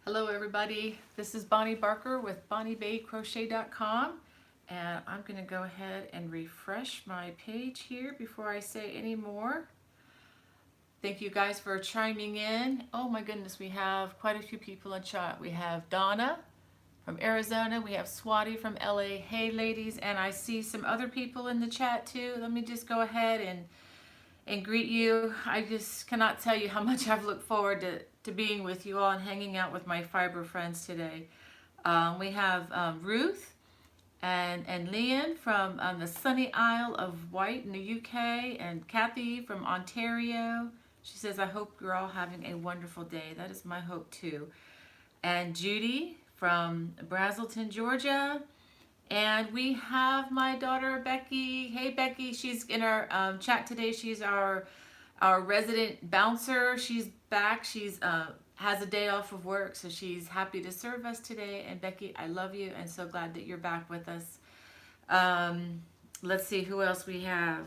Hello everybody, this is Bonnie Barker with BonnieBayCrochet.com, and I'm going to go ahead and refresh my page here before I say any more. Thank you guys for chiming in. Oh my goodness, we have quite a few people in chat. We have Donna from Arizona, we have Swati from LA. Hey ladies, and I see some other people in the chat too. Let me just go ahead and greet you. I just cannot tell you how much I've looked forward to being with you all and hanging out with my fiber friends today. We have Ruth and Leanne from the sunny Isle of Wight in the UK, and Kathy from Ontario. She says, I hope you're all having a wonderful day. That is my hope too. And Judy from Brazelton, Georgia. And we have my daughter Becky. Hey Becky, she's in our chat today. She's our resident bouncer. She's back. She's has a day off of work, so she's happy to serve us today. And Becky, I love you and so glad that you're back with us. Let's see who else we have.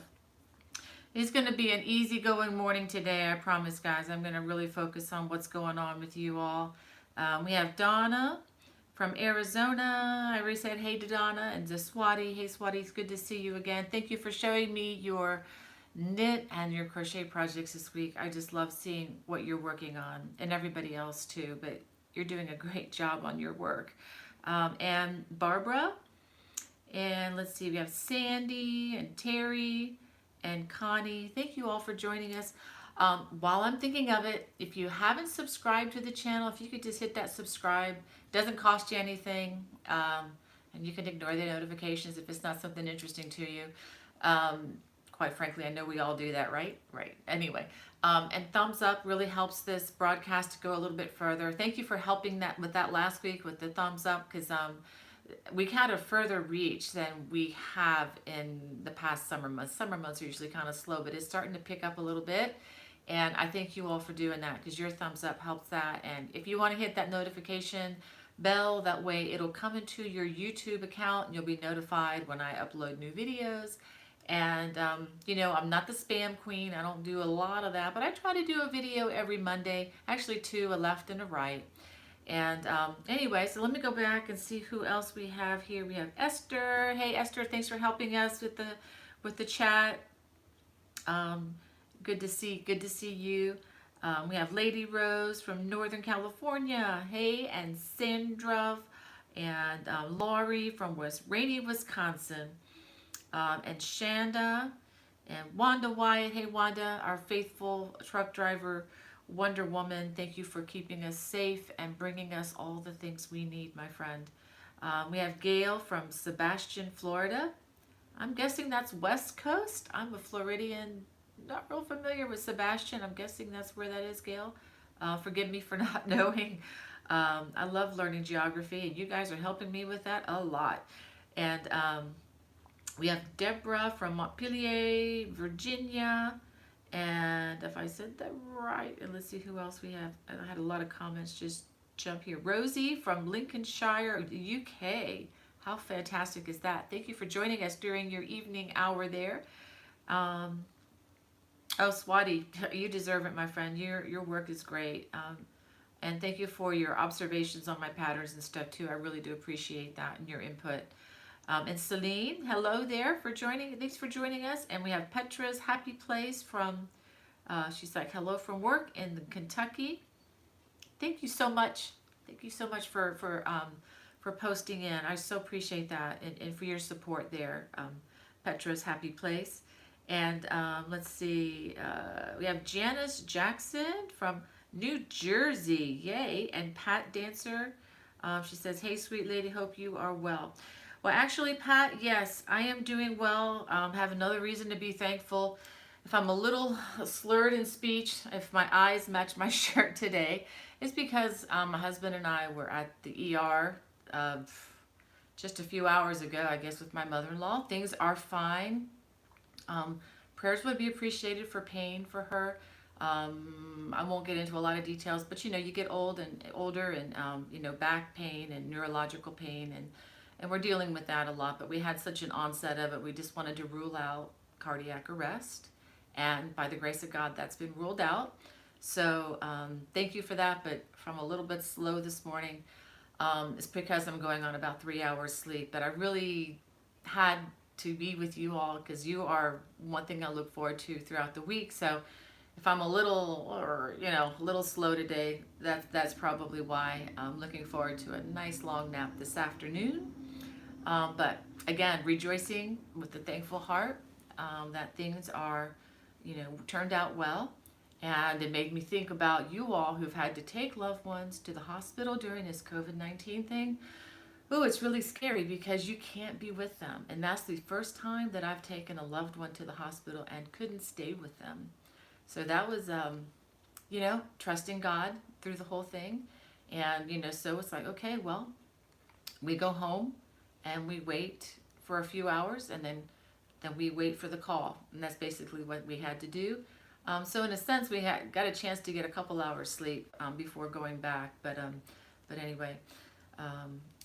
It's going to be an easygoing morning today, I promise, guys. I'm going to really focus on what's going on with you all. We have Donna from Arizona. I already said hey to Donna, and to Swati. Hey Swati, it's good to see you again. Thank you for showing me your knit and your crochet projects this week. I just love seeing what you're working on, and everybody else too, but you're doing a great job on your work. And Barbara, and let's see, we have Sandy and Terry and Connie. Thank you all for joining us. While I'm thinking of it, if you haven't subscribed to the channel, if you could just hit that subscribe, doesn't cost you anything, and you can ignore the notifications if it's not something interesting to you. Quite frankly, I know we all do that, right? Right. Anyway, and thumbs up really helps this broadcast to go a little bit further. Thank you for helping that with that last week with the thumbs up, because we had a further reach than we have in the past summer months. Summer months are usually kind of slow, but it's starting to pick up a little bit. And I thank you all for doing that, because your thumbs up helps that. And if you want to hit that notification bell, that way it'll come into your YouTube account and you'll be notified when I upload new videos. And you know, I'm not the spam queen. I don't do a lot of that, but I try to do a video every Monday, actually two, a left and a right. And anyway, so let me go back and see who else we have here. We have Esther. Hey Esther, thanks for helping us with the chat. Good to see you. We have Lady Rose from Northern California. Hey, and Sandra and Laurie from rainy Wisconsin. And Shanda and Wanda Wyatt. Hey Wanda, our faithful truck driver, Wonder Woman. Thank you for keeping us safe and bringing us all the things we need, my friend. We have Gail from Sebastian, Florida. I'm guessing that's West Coast. I'm a Floridian, not real familiar with Sebastian. I'm guessing that's where that is, Gail. Forgive me for not knowing. I love learning geography, and you guys are helping me with that a lot. And we have Deborah from Montpelier, Virginia. And if I said that right, and let's see who else we have. I had a lot of comments just jump here. Rosie from Lincolnshire, UK. How fantastic is that? Thank you for joining us during your evening hour there. Oh, Swati, you deserve it, my friend. Your work is great. And thank you for your observations on my patterns and stuff too. I really do appreciate that and your input. And Celine, hello there for joining. Thanks for joining us. And we have Petra's Happy Place from, she's like, hello from work in Kentucky. Thank you so much. Thank you so much for posting in. I so appreciate that, and for your support there, Petra's Happy Place. And let's see, we have Janice Jackson from New Jersey. Yay. And Pat Dancer, she says, hey sweet lady, hope you are well. Well, actually, Pat, yes, I am doing well. Have another reason to be thankful. If I'm a little slurred in speech, if my eyes match my shirt today, it's because my husband and I were at the ER just a few hours ago, I guess, with my mother-in-law. Things are fine. Prayers would be appreciated for pain for her. I won't get into a lot of details, but you know, you get older, and you know, back pain and neurological pain, and we're dealing with that a lot. But we had such an onset of it, we just wanted to rule out cardiac arrest, and by the grace of God, that's been ruled out. So thank you for that, but from a little bit slow this morning. It's because I'm going on about 3 hours sleep, but I really had to be with you all because you are one thing I look forward to throughout the week. So if I'm a little, or a little slow today, that's probably why. I'm looking forward to a nice long nap this afternoon. But again, rejoicing with a thankful heart that things are, turned out well. And it made me think about you all who've had to take loved ones to the hospital during this COVID-19 thing. Oh, it's really scary because you can't be with them. And that's the first time that I've taken a loved one to the hospital and couldn't stay with them. So that was, trusting God through the whole thing. And, so it's like, okay, well, we go home and we wait for a few hours, and then we wait for the call. And that's basically what we had to do. So in a sense, we had got a chance to get a couple hours sleep before going back. But anyway,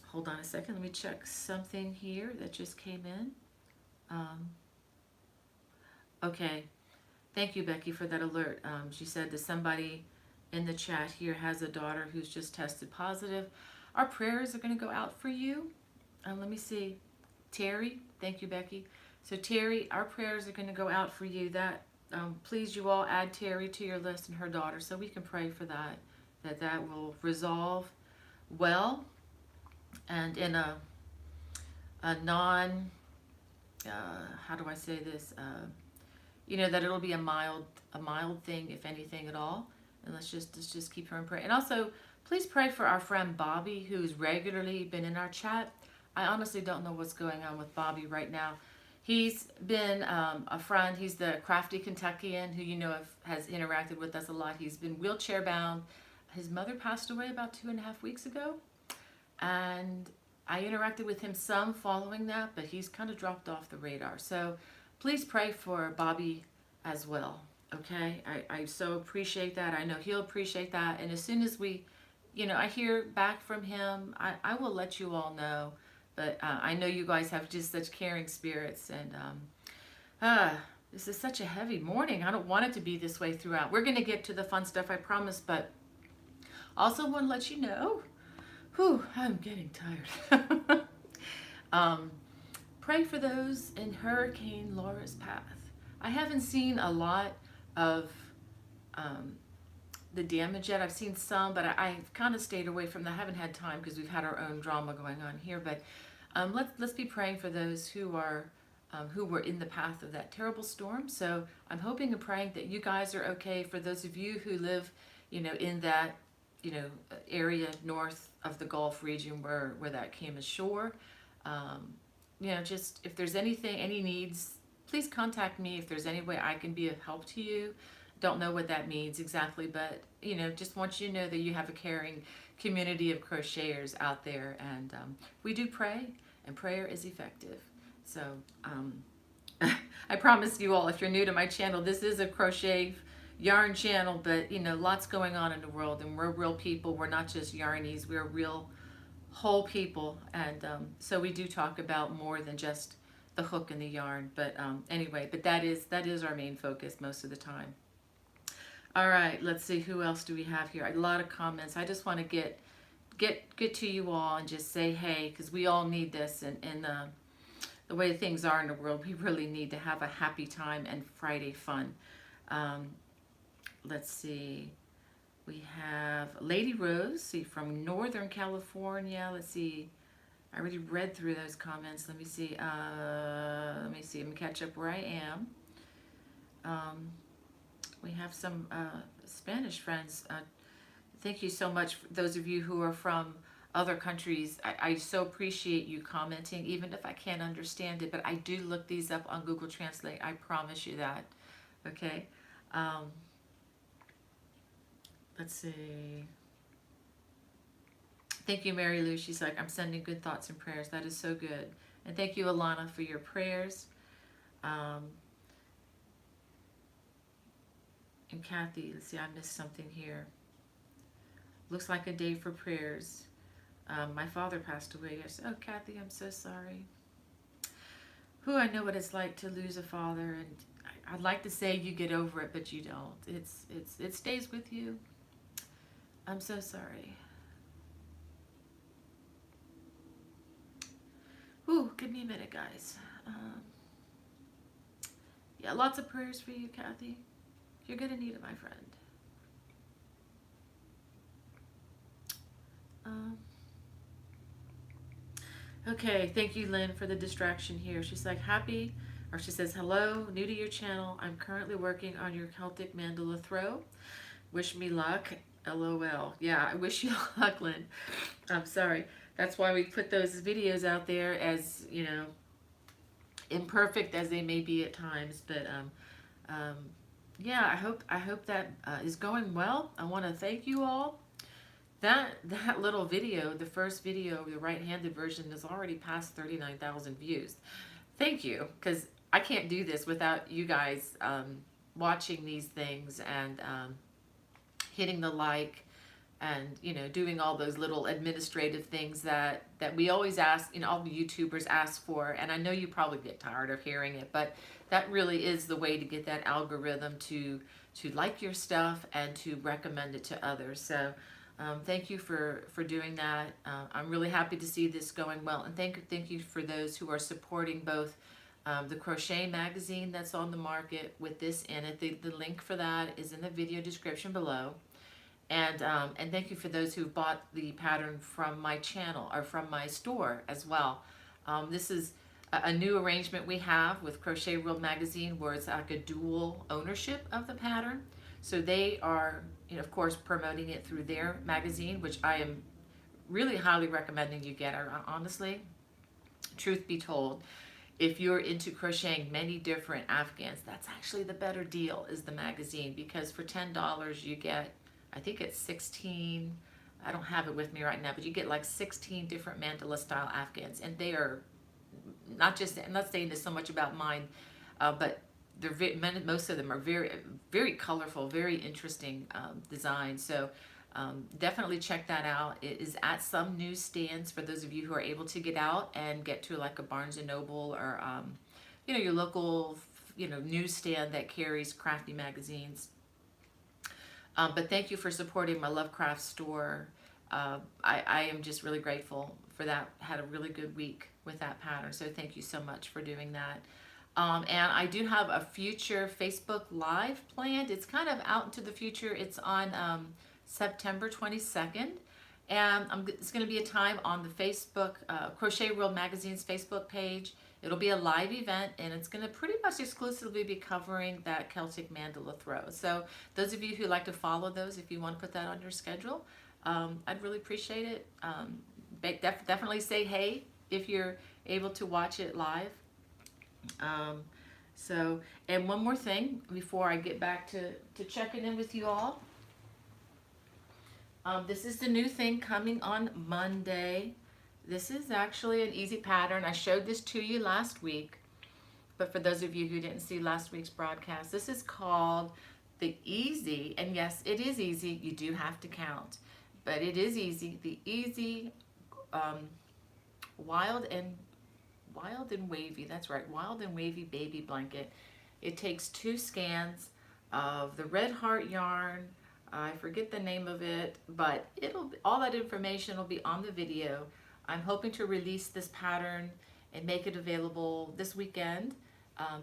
hold on a second. Let me check something here that just came in. Okay. Thank you, Becky, for that alert. She said that somebody in the chat here has a daughter who's just tested positive. Our prayers are going to go out for you. Let me see. Terry, thank you, Becky. So Terry, our prayers are going to go out for you. That please, you all add Terry to your list and her daughter so we can pray for that will resolve well and in a non, how do I say this? That it'll be a mild thing, if anything at all. And let's just keep her in prayer. And also, please pray for our friend Bobby, who's regularly been in our chat. I honestly don't know what's going on with Bobby right now. He's been a friend. He's the crafty Kentuckian who has interacted with us a lot. He's been wheelchair bound. His mother passed away about 2.5 weeks ago. And I interacted with him some following that, but he's kind of dropped off the radar. So please pray for Bobby as well, okay? I so appreciate that. I know he'll appreciate that. And as soon as I hear back from him, I will let you all know. But I know you guys have just such caring spirits. And this is such a heavy morning. I don't want it to be this way throughout. We're going to get to the fun stuff, I promise. But also want to let you know, I'm getting tired. Pray for those in Hurricane Laura's path. I haven't seen a lot of the damage yet. I've seen some, but I've kind of stayed away from that. I haven't had time because we've had our own drama going on here. But let's be praying for those who were in the path of that terrible storm. So I'm hoping and praying that you guys are okay. For those of you who live, in that, area north of the Gulf region where that came ashore. Just if there's any needs, please contact me if there's any way I can be of help to you. Don't know what that means exactly, but just want you to know that you have a caring community of crocheters out there, and we do pray, and prayer is effective. So I promise you all, if you're new to my channel, this is a crochet yarn channel, but lots going on in the world, and we're real people. We're not just yarnies, we're real whole people. And so we do talk about more than just the hook and the yarn. But anyway, but that is our main focus most of the time. All right, let's see, who else do we have here? A lot of comments. I just want to get to you all and just say hey, because we all need this. And the way things are in the world, we really need to have a happy time and Friday fun. Let's see. We have Lady Rose, from Northern California. Let's see. I already read through those comments. Let me see. I'm gonna catch up where I am. We have some Spanish friends. Thank you so much, for those of you who are from other countries. I so appreciate you commenting, even if I can't understand it. But I do look these up on Google Translate. I promise you that. Okay. Let's see. Thank you, Mary Lou. She's like, I'm sending good thoughts and prayers. That is so good. And thank you, Alana, for your prayers. And Kathy, let's see, I missed something here. Looks like a day for prayers. My father passed away yesterday. Oh, Kathy, I'm so sorry. I know what it's like to lose a father, and I'd like to say you get over it, but you don't. It stays with you. I'm so sorry. Ooh, give me a minute, guys. Yeah, lots of prayers for you, Kathy. You're gonna need it, my friend. Okay, thank you, Lynn, for the distraction here. She's like, happy, or she says, hello, new to your channel. I'm currently working on your Celtic Mandala Throw. Wish me luck, LOL. Yeah, I wish you luck, Lynn. I'm sorry. That's why we put those videos out there, as, you know, imperfect as they may be at times. But yeah, I hope that is going well. I want to thank you all. That little video, the first video, the right-handed version, is already past 39,000 views. Thank you, because I can't do this without you guys watching these things and hitting the like, and, you know, doing all those little administrative things that we always ask, you know, all the YouTubers ask for. And I know you probably get tired of hearing it, but that really is the way to get that algorithm to like your stuff and to recommend it to others. So thank you for doing that. I'm really happy to see this going well, and thank you for those who are supporting both the crochet magazine that's on the market with this in it. The link for that is in the video description below. And thank you for those who bought the pattern from my channel, or from my store as well. This is a new arrangement we have with Crochet World Magazine, where it's like a dual ownership of the pattern. So they are, you know, of course, promoting it through their magazine, which I am really highly recommending you get. Honestly, truth be told, if you're into crocheting many different Afghans, that's actually the better deal, is the magazine, because for $10 you get, I think it's 16, I don't have it with me right now, but you get like 16 different mandala style Afghans, and they are not just, I'm not saying this so much about mine, but they're most of them are very, very colorful, very interesting designs. So definitely check that out. It is at some newsstands for those of you who are able to get out and get to like a Barnes and Noble, or you know, your local, you know, newsstand that carries crafty magazines. But thank you for supporting my Love Craft store. I am just really grateful for that. Had a really good week with that pattern, so thank you so much for doing that. And I do have a future Facebook Live planned. It's kind of out into the future. It's on September 22nd. And it's going to be a time on the Facebook, Crochet World Magazine's Facebook page. It'll be a live event, and it's going to pretty much exclusively be covering that Celtic Mandala Throw. So those of you who like to follow those, if you want to put that on your schedule, I'd really appreciate it. Definitely say hey if you're able to watch it live. And one more thing before I get back to checking in with you all. This is the new thing coming on Monday. This is actually an easy pattern. I showed this to you last week, but for those of you who didn't see last week's broadcast, this is called the easy, and yes, it is easy. You do have to count, but it is easy. The easy wild and wavy, that's right, wild and wavy baby blanket. It takes 2 scans of the red heart yarn. I forget the name of it, but all that information will be on the video. I'm hoping to release this pattern and make it available this weekend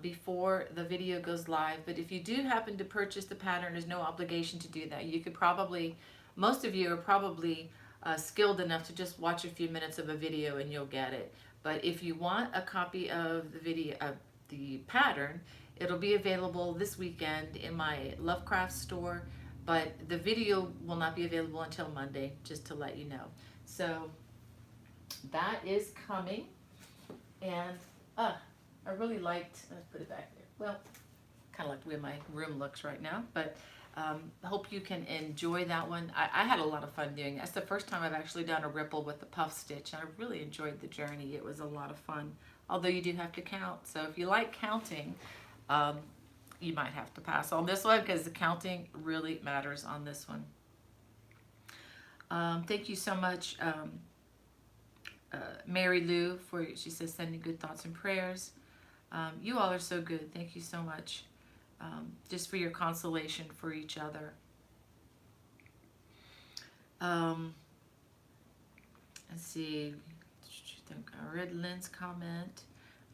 before the video goes live. But if you do happen to purchase the pattern, there's no obligation to do that. You could probably, most of you are probably skilled enough to just watch a few minutes of a video and you'll get it. But if you want a copy of the video, of the pattern, it'll be available this weekend in my Lovecraft store, but the video will not be available until Monday, just to let you know. So that is coming, and I really liked, let's put it back there. Well, kind of like the way my room looks right now, but hope you can enjoy that one. I had a lot of fun doing it. That's the first time I've actually done a ripple with the puff stitch, and I really enjoyed the journey. It was a lot of fun, although you do have to count. So if you like counting, you might have to pass on this one, because the counting really matters on this one. Thank you so much, Mary Lou, she says sending good thoughts and prayers. You all are so good. Thank you so much. just for your consolation for each other. Let's see. I read Lynn's comment.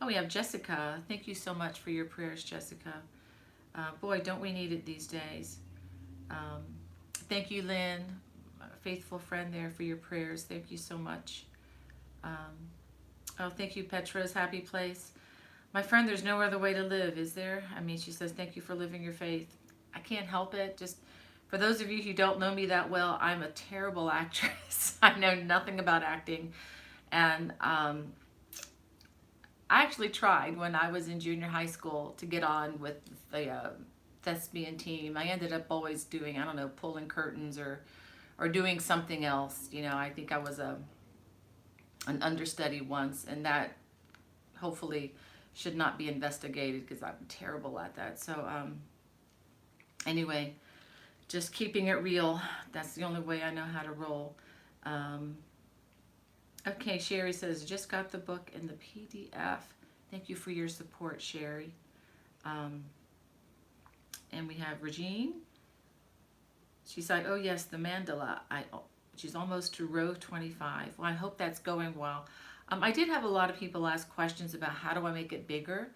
Oh, we have Jessica. Thank you so much for your prayers, Jessica. Boy, don't we need it these days. Thank you, Lynn, a faithful friend there, for your prayers. Thank you so much. Oh, thank you, Petra's Happy Place. My friend, there's no other way to live, is there? I mean, she says, thank you for living your faith. I can't help it. Just for those of you who don't know me that well, I'm a terrible actress. I know nothing about acting. And I actually tried when I was in junior high school to get on with the thespian team. I ended up always doing, I don't know, pulling curtains or doing something else. You know, I think I was an understudy once, and that hopefully should not be investigated because I'm terrible at that. So anyway, just keeping it real. That's the only way I know how to roll. Okay, Sherry says, just got the book in the PDF. Thank you for your support, Sherry. And we have Regine. She's like, oh yes, the mandala. She's almost to row 25. Well, I hope that's going well. I did have a lot of people ask questions about how do I make it bigger.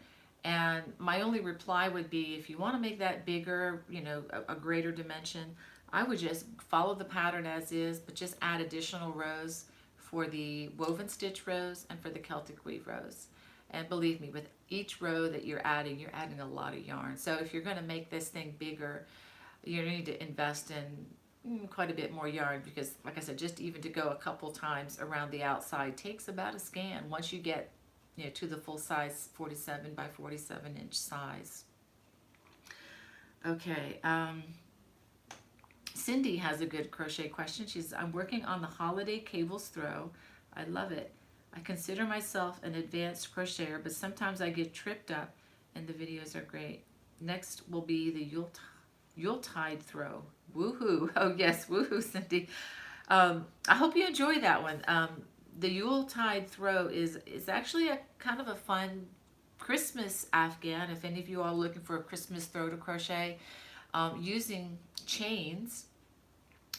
And my only reply would be, if you want to make that bigger, you know, a greater dimension, I would just follow the pattern as is, but just add additional rows for the woven stitch rows and for the Celtic weave rows. And believe me, with each row that you're adding a lot of yarn. So if you're going to make this thing bigger, you need to invest in quite a bit more yarn, because like I said, just even to go a couple times around the outside takes about a scan once you get, you know, to the full size 47 by 47 inch size. Okay, Cindy has a good crochet question. She's, I'm working on the holiday cables throw. I love it. I consider myself an advanced crocheter, but sometimes I get tripped up, and the videos are great. Next will be the Yuletide throw. Woohoo! Oh yes, woohoo, Cindy. I hope you enjoy that one. The Yuletide throw is actually a kind of a fun Christmas Afghan. If any of you are looking for a Christmas throw to crochet, using chains,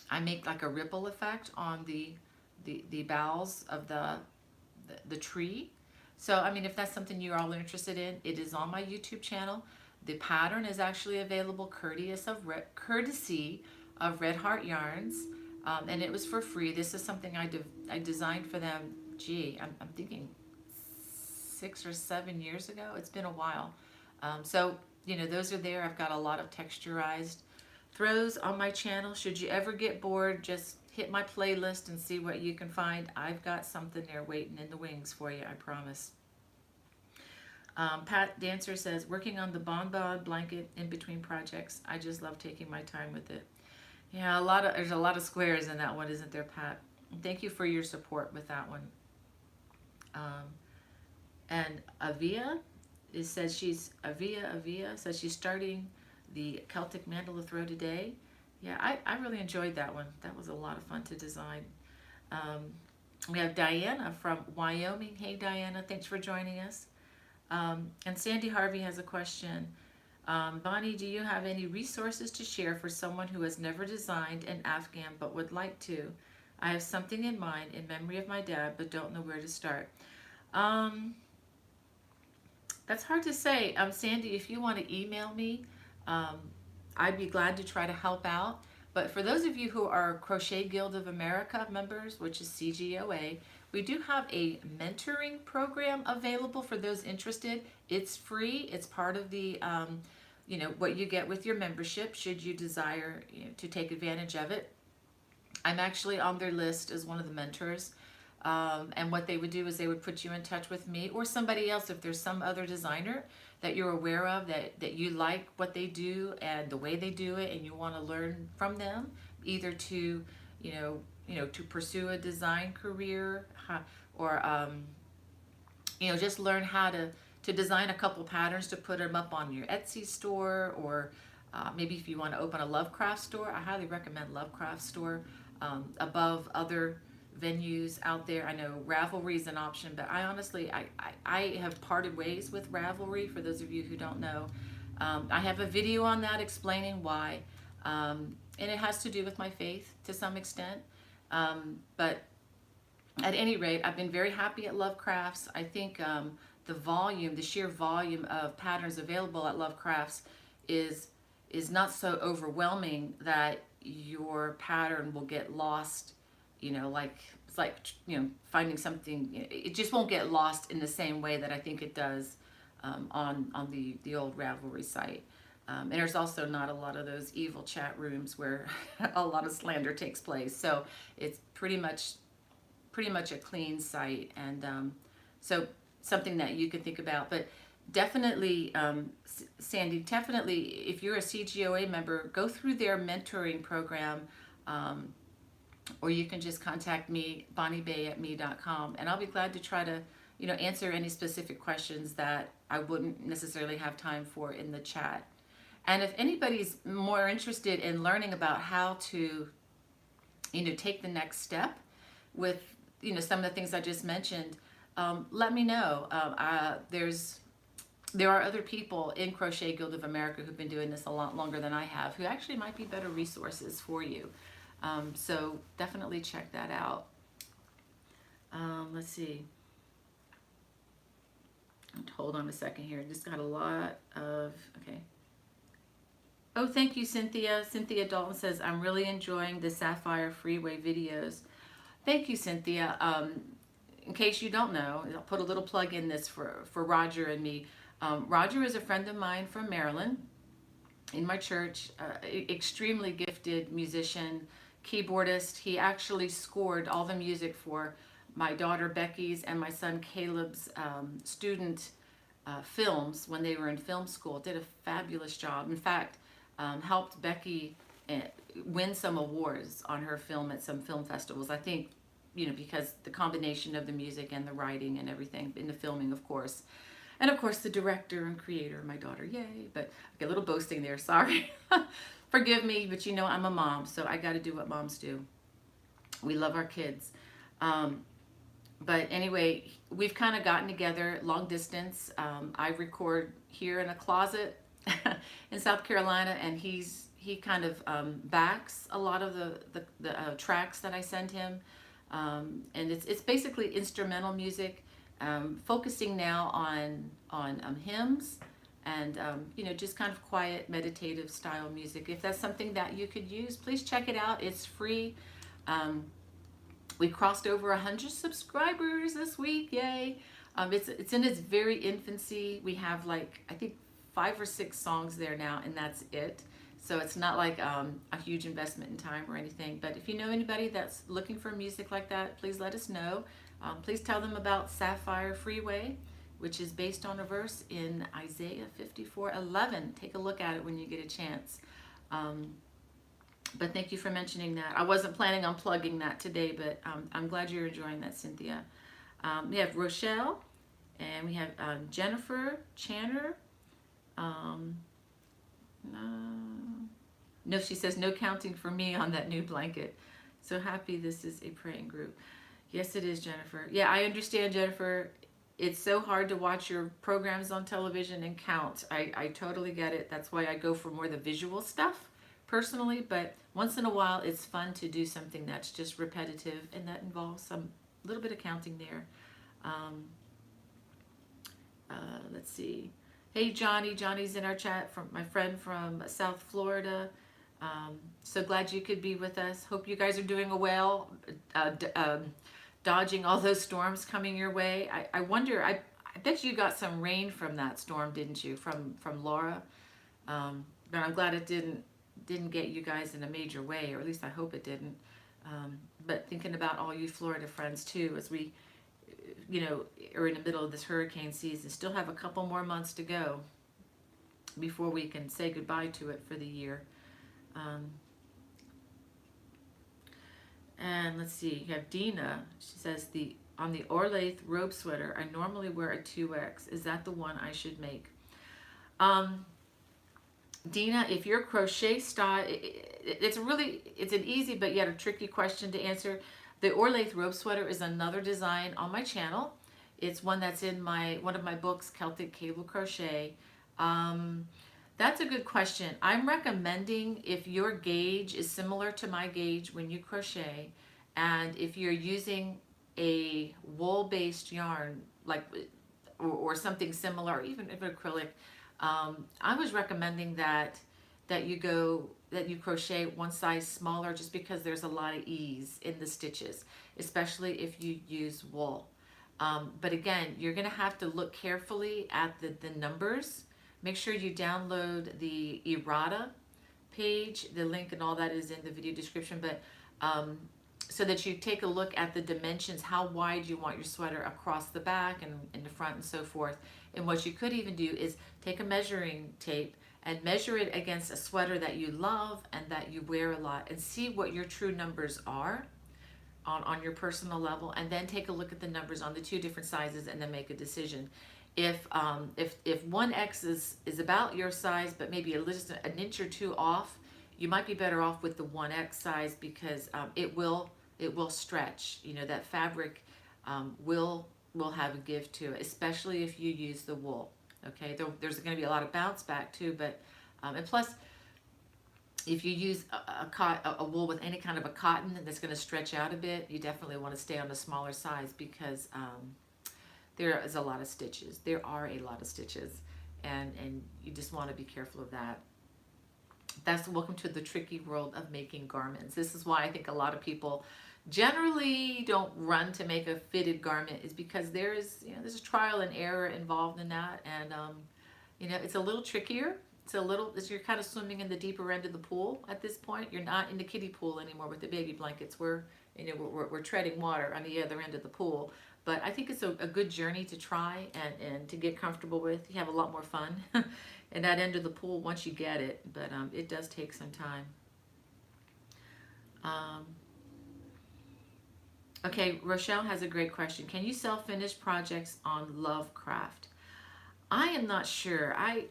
I make like a ripple effect on the boughs of the tree. So I mean, if that's something you're all interested in, it is on my YouTube channel. The pattern is actually available courtesy of Red Heart Yarns, and it was for free. This is something I designed for them. Gee, I'm thinking 6 or 7 years ago. It's been a while. So you know, those are there. I've got a lot of texturized throws on my channel. Should you ever get bored, just hit my playlist and see what you can find. I've got something there waiting in the wings for you, I promise. Pat Dancer says, working on the bonbon blanket in between projects. I just love taking my time with it. Yeah, there's a lot of squares in that one, isn't there, Pat? And thank you for your support with that one. And Avia says she's starting the Celtic Mandala Throw today. Yeah, I really enjoyed that one. That was a lot of fun to design. We have Diana from Wyoming. Hey, Diana, thanks for joining us. And Sandy Harvey has a question. Bonnie, do you have any resources to share for someone who has never designed an Afghan but would like to? I have something in mind in memory of my dad, but don't know where to start. That's hard to say. Sandy, if you want to email me, I'd be glad to try to help out. But for those of you who are Crochet Guild of America members, which is CGOA, we do have a mentoring program available for those interested. It's free. It's part of the, you know, what you get with your membership should you desire, you know, to take advantage of it. I'm actually on their list as one of the mentors. And what they would do is they would put you in touch with me or somebody else if there's some other designer that you're aware of, that you like what they do and the way they do it, and you want to learn from them, either to, you know, to pursue a design career, or you know, just learn how to design a couple patterns to put them up on your Etsy store, or maybe if you want to open a Lovecraft store. I highly recommend Lovecraft store above other venues out there. I know Ravelry is an option, but I honestly, I have parted ways with Ravelry. For those of you who don't know, I have a video on that explaining why, and it has to do with my faith to some extent. But at any rate, I've been very happy at Love Crafts. I think the volume, the sheer volume of patterns available at Love Crafts is not so overwhelming that your pattern will get lost, you know, like it's like, you know, finding something, it just won't get lost in the same way that I think it does on the old Ravelry site. And there's also not a lot of those evil chat rooms where a lot of slander takes place. So it's pretty much a clean site, and so something that you can think about. But definitely, Sandy, definitely, if you're a CGOA member, go through their mentoring program, or you can just contact me, bonniebay@me.com, and I'll be glad to try to, you know, answer any specific questions that I wouldn't necessarily have time for in the chat. And if anybody's more interested in learning about how to, you know, take the next step with, you know, some of the things I just mentioned, let me know. There are other people in Crochet Guild of America who've been doing this a lot longer than I have, who actually might be better resources for you. So definitely check that out. Let's see. Hold on a second here. Just got a lot of, okay. Oh, thank you, Cynthia. Cynthia Dalton says, I'm really enjoying the Sapphire Freeway videos. Thank you, Cynthia. In case you don't know, I'll put a little plug in this for Roger and me. Roger is a friend of mine from Maryland in my church, extremely gifted musician, keyboardist. He actually scored all the music for my daughter Becky's and my son Caleb's student films when they were in film school. Did a fabulous job. In fact, helped Becky win some awards on her film at some film festivals. I think, you know, because the combination of the music and the writing and everything in the filming, of course. And of course, the director and creator, my daughter, yay. But okay, a little boasting there, sorry. Forgive me, but you know, I'm a mom, so I got to do what moms do. We love our kids. But anyway, we've kind of gotten together long distance. I record here in a closet in South Carolina, and he kind of backs a lot of the tracks that I send him. And it's basically instrumental music, focusing now on hymns and you know, just kind of quiet meditative style music. If that's something that you could use, please check it out. It's free. We crossed over 100 subscribers this week, yay. It's in its very infancy. We have like, I think 5 or 6 songs there now, and that's it. So it's not like a huge investment in time or anything. But if you know anybody that's looking for music like that, please let us know. Please tell them about Sapphire Freeway, which is based on a verse in Isaiah 54:11. Take a look at it when you get a chance. But thank you for mentioning that. I wasn't planning on plugging that today, but I'm glad you're enjoying that, Cynthia. We have Rochelle, and we have Jennifer Channer. No, she says no counting for me on that new blanket. So happy this is a praying group. Yes, it is, Jennifer. Yeah, I understand, Jennifer. It's so hard to watch your programs on television and count. I totally get it. That's why I go for more the visual stuff personally, but once in a while it's fun to do something that's just repetitive and that involves some little bit of counting there. Let's see. Hey, Johnny. Johnny's in our chat, from my friend from South Florida. So glad you could be with us. Hope you guys are doing well, dodging all those storms coming your way. I wonder, I bet you got some rain from that storm, didn't you, from Laura? But I'm glad it didn't get you guys in a major way, or at least I hope it didn't. But thinking about all you Florida friends too, as we, you know, are in the middle of this hurricane season, still have a couple more months to go before we can say goodbye to it for the year. And let's see, you have Dina. She says, on the Orlaith robe sweater, I normally wear a 2X. Is that the one I should make? Dina, if your crochet style, it's an easy but yet a tricky question to answer. The Orlaith robe sweater is another design on my channel. It's one that's in one of my books, Celtic Cable Crochet. That's a good question. I'm recommending, if your gauge is similar to my gauge when you crochet, and if you're using a wool-based yarn, like or something similar, or even if acrylic, I was recommending that you crochet one size smaller, just because there's a lot of ease in the stitches, especially if you use wool. But again, you're going to have to look carefully at the numbers. Make sure you download the errata page. The link and all that is in the video description. But so that you take a look at the dimensions, how wide you want your sweater across the back and in the front and so forth. And what you could even do is take a measuring tape and measure it against a sweater that you love and that you wear a lot, and see what your true numbers are on your personal level, and then take a look at the numbers on the two different sizes and then make a decision. If 1X is about your size, but maybe just an inch or two off, you might be better off with the 1X size, because it will stretch. You know, that fabric will have a give to it, especially if you use the wool. Okay, there's going to be a lot of bounce back too, but and plus, if you use a wool with any kind of a cotton that's going to stretch out a bit, you definitely want to stay on a smaller size, because there is a lot of stitches. There are a lot of stitches, and you just want to be careful of that. That's welcome to the tricky world of making garments. This is why I think a lot of people generally don't run to make a fitted garment, is because there's a trial and error involved in that, and it's a little trickier. You're kind of swimming in the deeper end of the pool at this point. You're not in the kiddie pool anymore with the baby blankets. We're treading water on the other end of the pool. But I think it's a good journey to try and to get comfortable with. You have a lot more fun in that end of the pool once you get it, but it does take some time. Okay, Rochelle has a great question. Can you sell finished projects on Lovecraft? I am not sure. I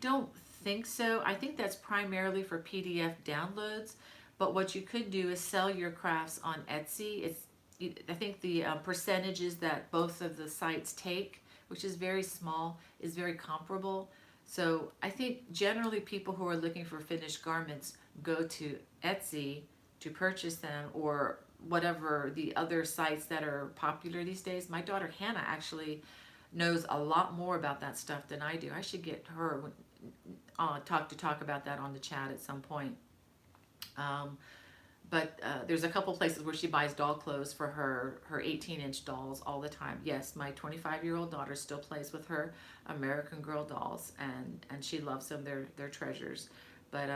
don't think so. I think that's primarily for PDF downloads, but what you could do is sell your crafts on Etsy. I think the percentages that both of the sites take, which is very small, is very comparable. So I think generally people who are looking for finished garments go to Etsy to purchase them, or whatever the other sites that are popular these days. My daughter Hannah actually knows a lot more about that stuff than I do. I should get her talk about that on the chat at some point. But there's a couple places where she buys doll clothes for her 18-inch dolls all the time. Yes, my 25-year-old daughter still plays with her American Girl dolls, and she loves them. They're treasures. But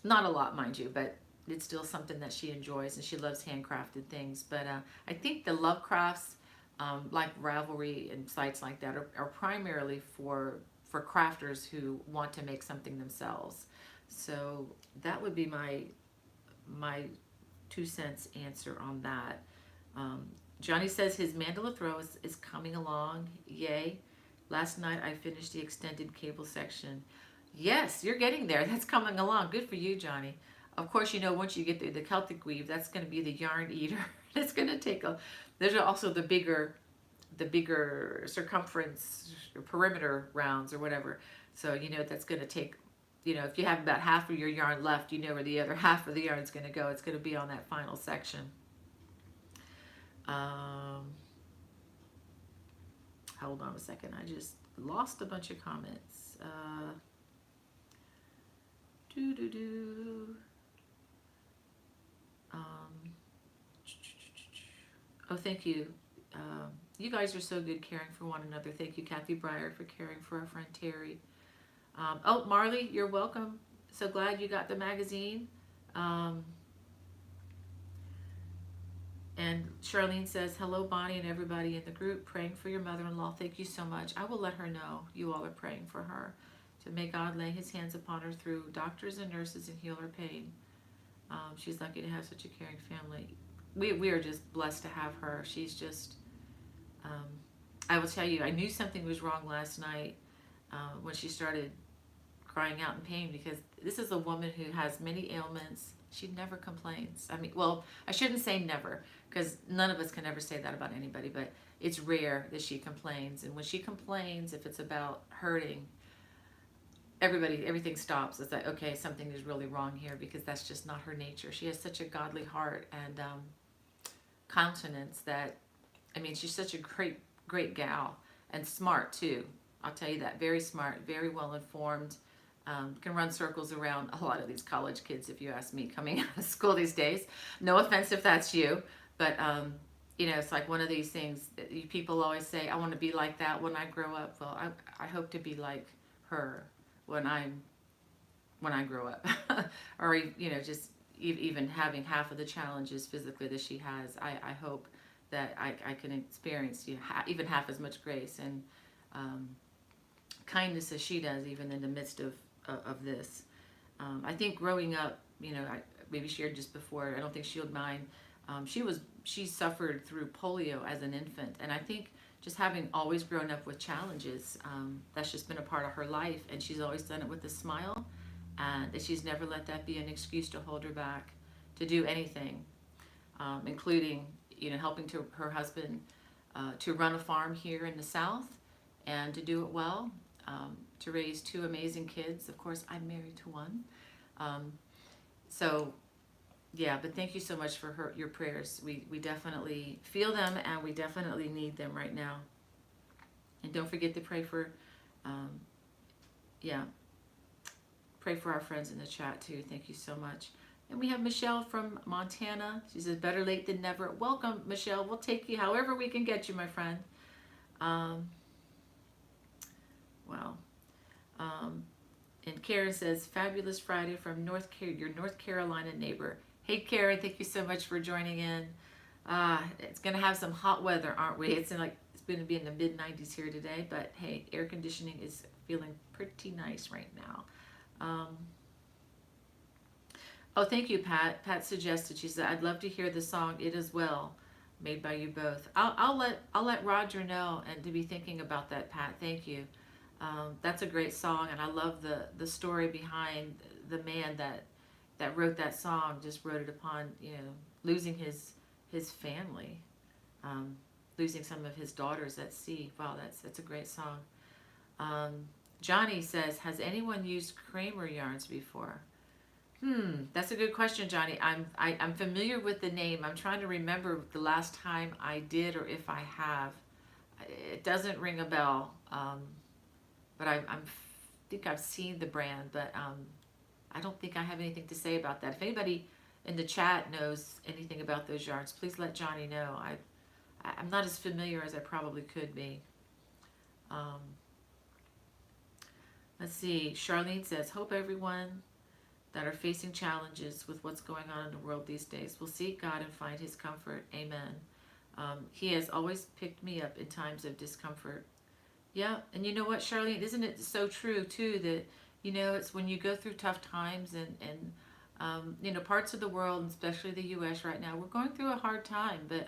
not a lot, mind you, but it's still something that she enjoys, and she loves handcrafted things. But I think the Lovecrafts, like Ravelry and sites like that, are primarily for crafters who want to make something themselves. So that would be my 2 cents answer on that. Johnny says his mandala throw is coming along. Yay. Last night I finished the extended cable section. Yes, you're getting there. That's coming along. Good for you, Johnny. Of course, once you get through the Celtic weave, that's going to be the yarn eater. It's going to take there's also the bigger circumference or perimeter rounds or whatever. So, that's going to take, if you have about half of your yarn left, where the other half of the yarn is going to go. It's going to be on that final section. Hold on a second. I just lost a bunch of comments. Oh, thank you. You guys are so good caring for one another. Thank you, Kathy Breyer, for caring for our friend Terry. Oh, Marley, you're welcome. So glad you got the magazine. And Charlene says, hello, Bonnie and everybody in the group. Praying for your mother-in-law. Thank you so much. I will let her know you all are praying for her. To may God lay his hands upon her through doctors and nurses and heal her pain. She's lucky to have such a caring family. We are just blessed to have her. She's just, I will tell you, I knew something was wrong last night when she started crying out in pain, because this is a woman who has many ailments. She never complains. I mean, well, I shouldn't say never, because none of us can ever say that about anybody, but it's rare that she complains. And when she complains, if it's about hurting, everything stops. It's like, okay, something is really wrong here, because that's just not her nature. She has such a godly heart and countenance that, I mean, she's such a great gal, and smart too. I'll tell you that. Very smart, very well informed. Can run circles around a lot of these college kids, if you ask me, coming out of school these days. No offense if that's you, but you know, it's like one of these things that people always say, I want to be like that when I grow up. Well, I hope to be like her when I grow up, or you know, just even having half of the challenges physically that she has. I hope that I can experience, you know, even half as much grace and kindness as she does, even in the midst of this. I think growing up, you know, I maybe shared just before, I don't think she'll mind. She suffered through polio as an infant, and I think just having always grown up with challenges, that's just been a part of her life, and she's always done it with a smile, and she's never let that be an excuse to hold her back to do anything, including, you know, helping her husband to run a farm here in the South and to do it well, to raise two amazing kids. Of course, I'm married to one. So yeah, but thank you so much for your prayers. We definitely feel them, and we definitely need them right now. And don't forget to pray for, pray for our friends in the chat too. Thank you so much. And we have Michelle from Montana. She says, better late than never. Welcome, Michelle. We'll take you however we can get you, my friend. Wow. And Karen says, fabulous Friday from your North Carolina neighbor. Hey, Karen, thank you so much for joining in. It's going to have some hot weather, aren't we? It's going to be in the mid-90s here today, but hey, air conditioning is feeling pretty nice right now. Oh, thank you, Pat. Pat suggested, she said, I'd love to hear the song It Is Well, made by you both. I'll let Roger know, and to be thinking about that, Pat. Thank you. That's a great song, and I love the story behind the man that wrote that song. Just wrote it upon, you know, losing his family, losing some of his daughters at sea. Wow, that's a great song. Johnny says, has anyone used Kramer yarns before? That's a good question, Johnny. I'm familiar with the name. I'm trying to remember the last time I did, or if I have. It doesn't ring a bell. But I think I've seen the brand, but I don't think I have anything to say about that. If anybody in the chat knows anything about those yarns, please let Johnny know. I'm not as familiar as I probably could be. Let's see. Charlene says, hope everyone that are facing challenges with what's going on in the world these days will seek God and find his comfort. Amen. He has always picked me up in times of discomfort. Yeah, and you know what, Charlene, isn't it so true too that, you know, it's when you go through tough times and you know, parts of the world, especially the U.S. right now, we're going through a hard time, but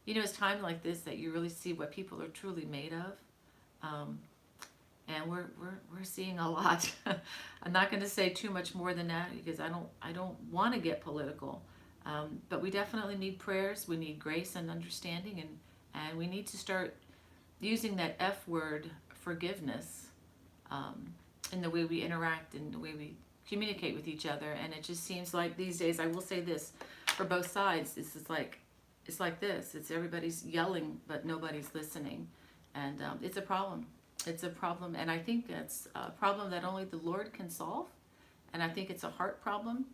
you know, it's times like this that you really see what people are truly made of, and we're seeing a lot. I'm not going to say too much more than that, because I don't want to get political, but we definitely need prayers. We need grace and understanding, and we need to start using that F word, forgiveness, in the way we interact and the way we communicate with each other. And it just seems like these days, I will say this for both sides, it's like this. It's everybody's yelling, but nobody's listening. And it's a problem. It's a problem. And I think that's a problem that only the Lord can solve. And I think it's a heart problem.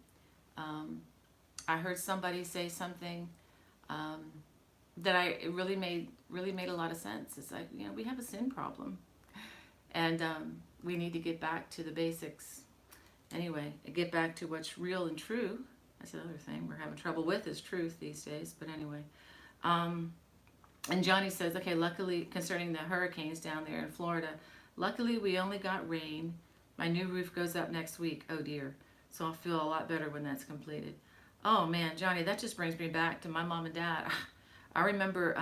I heard somebody say something that it really made a lot of sense. It's like, you know, we have a sin problem, and we need to get back to the basics. Anyway, get back to what's real and true. That's another thing we're having trouble with, is truth these days. But anyway, and Johnny says, okay, luckily, concerning the hurricanes down there in Florida, luckily we only got rain. My new roof goes up next week. Oh dear. So I'll feel a lot better when that's completed. Oh man, Johnny, that just brings me back to my mom and dad. I remember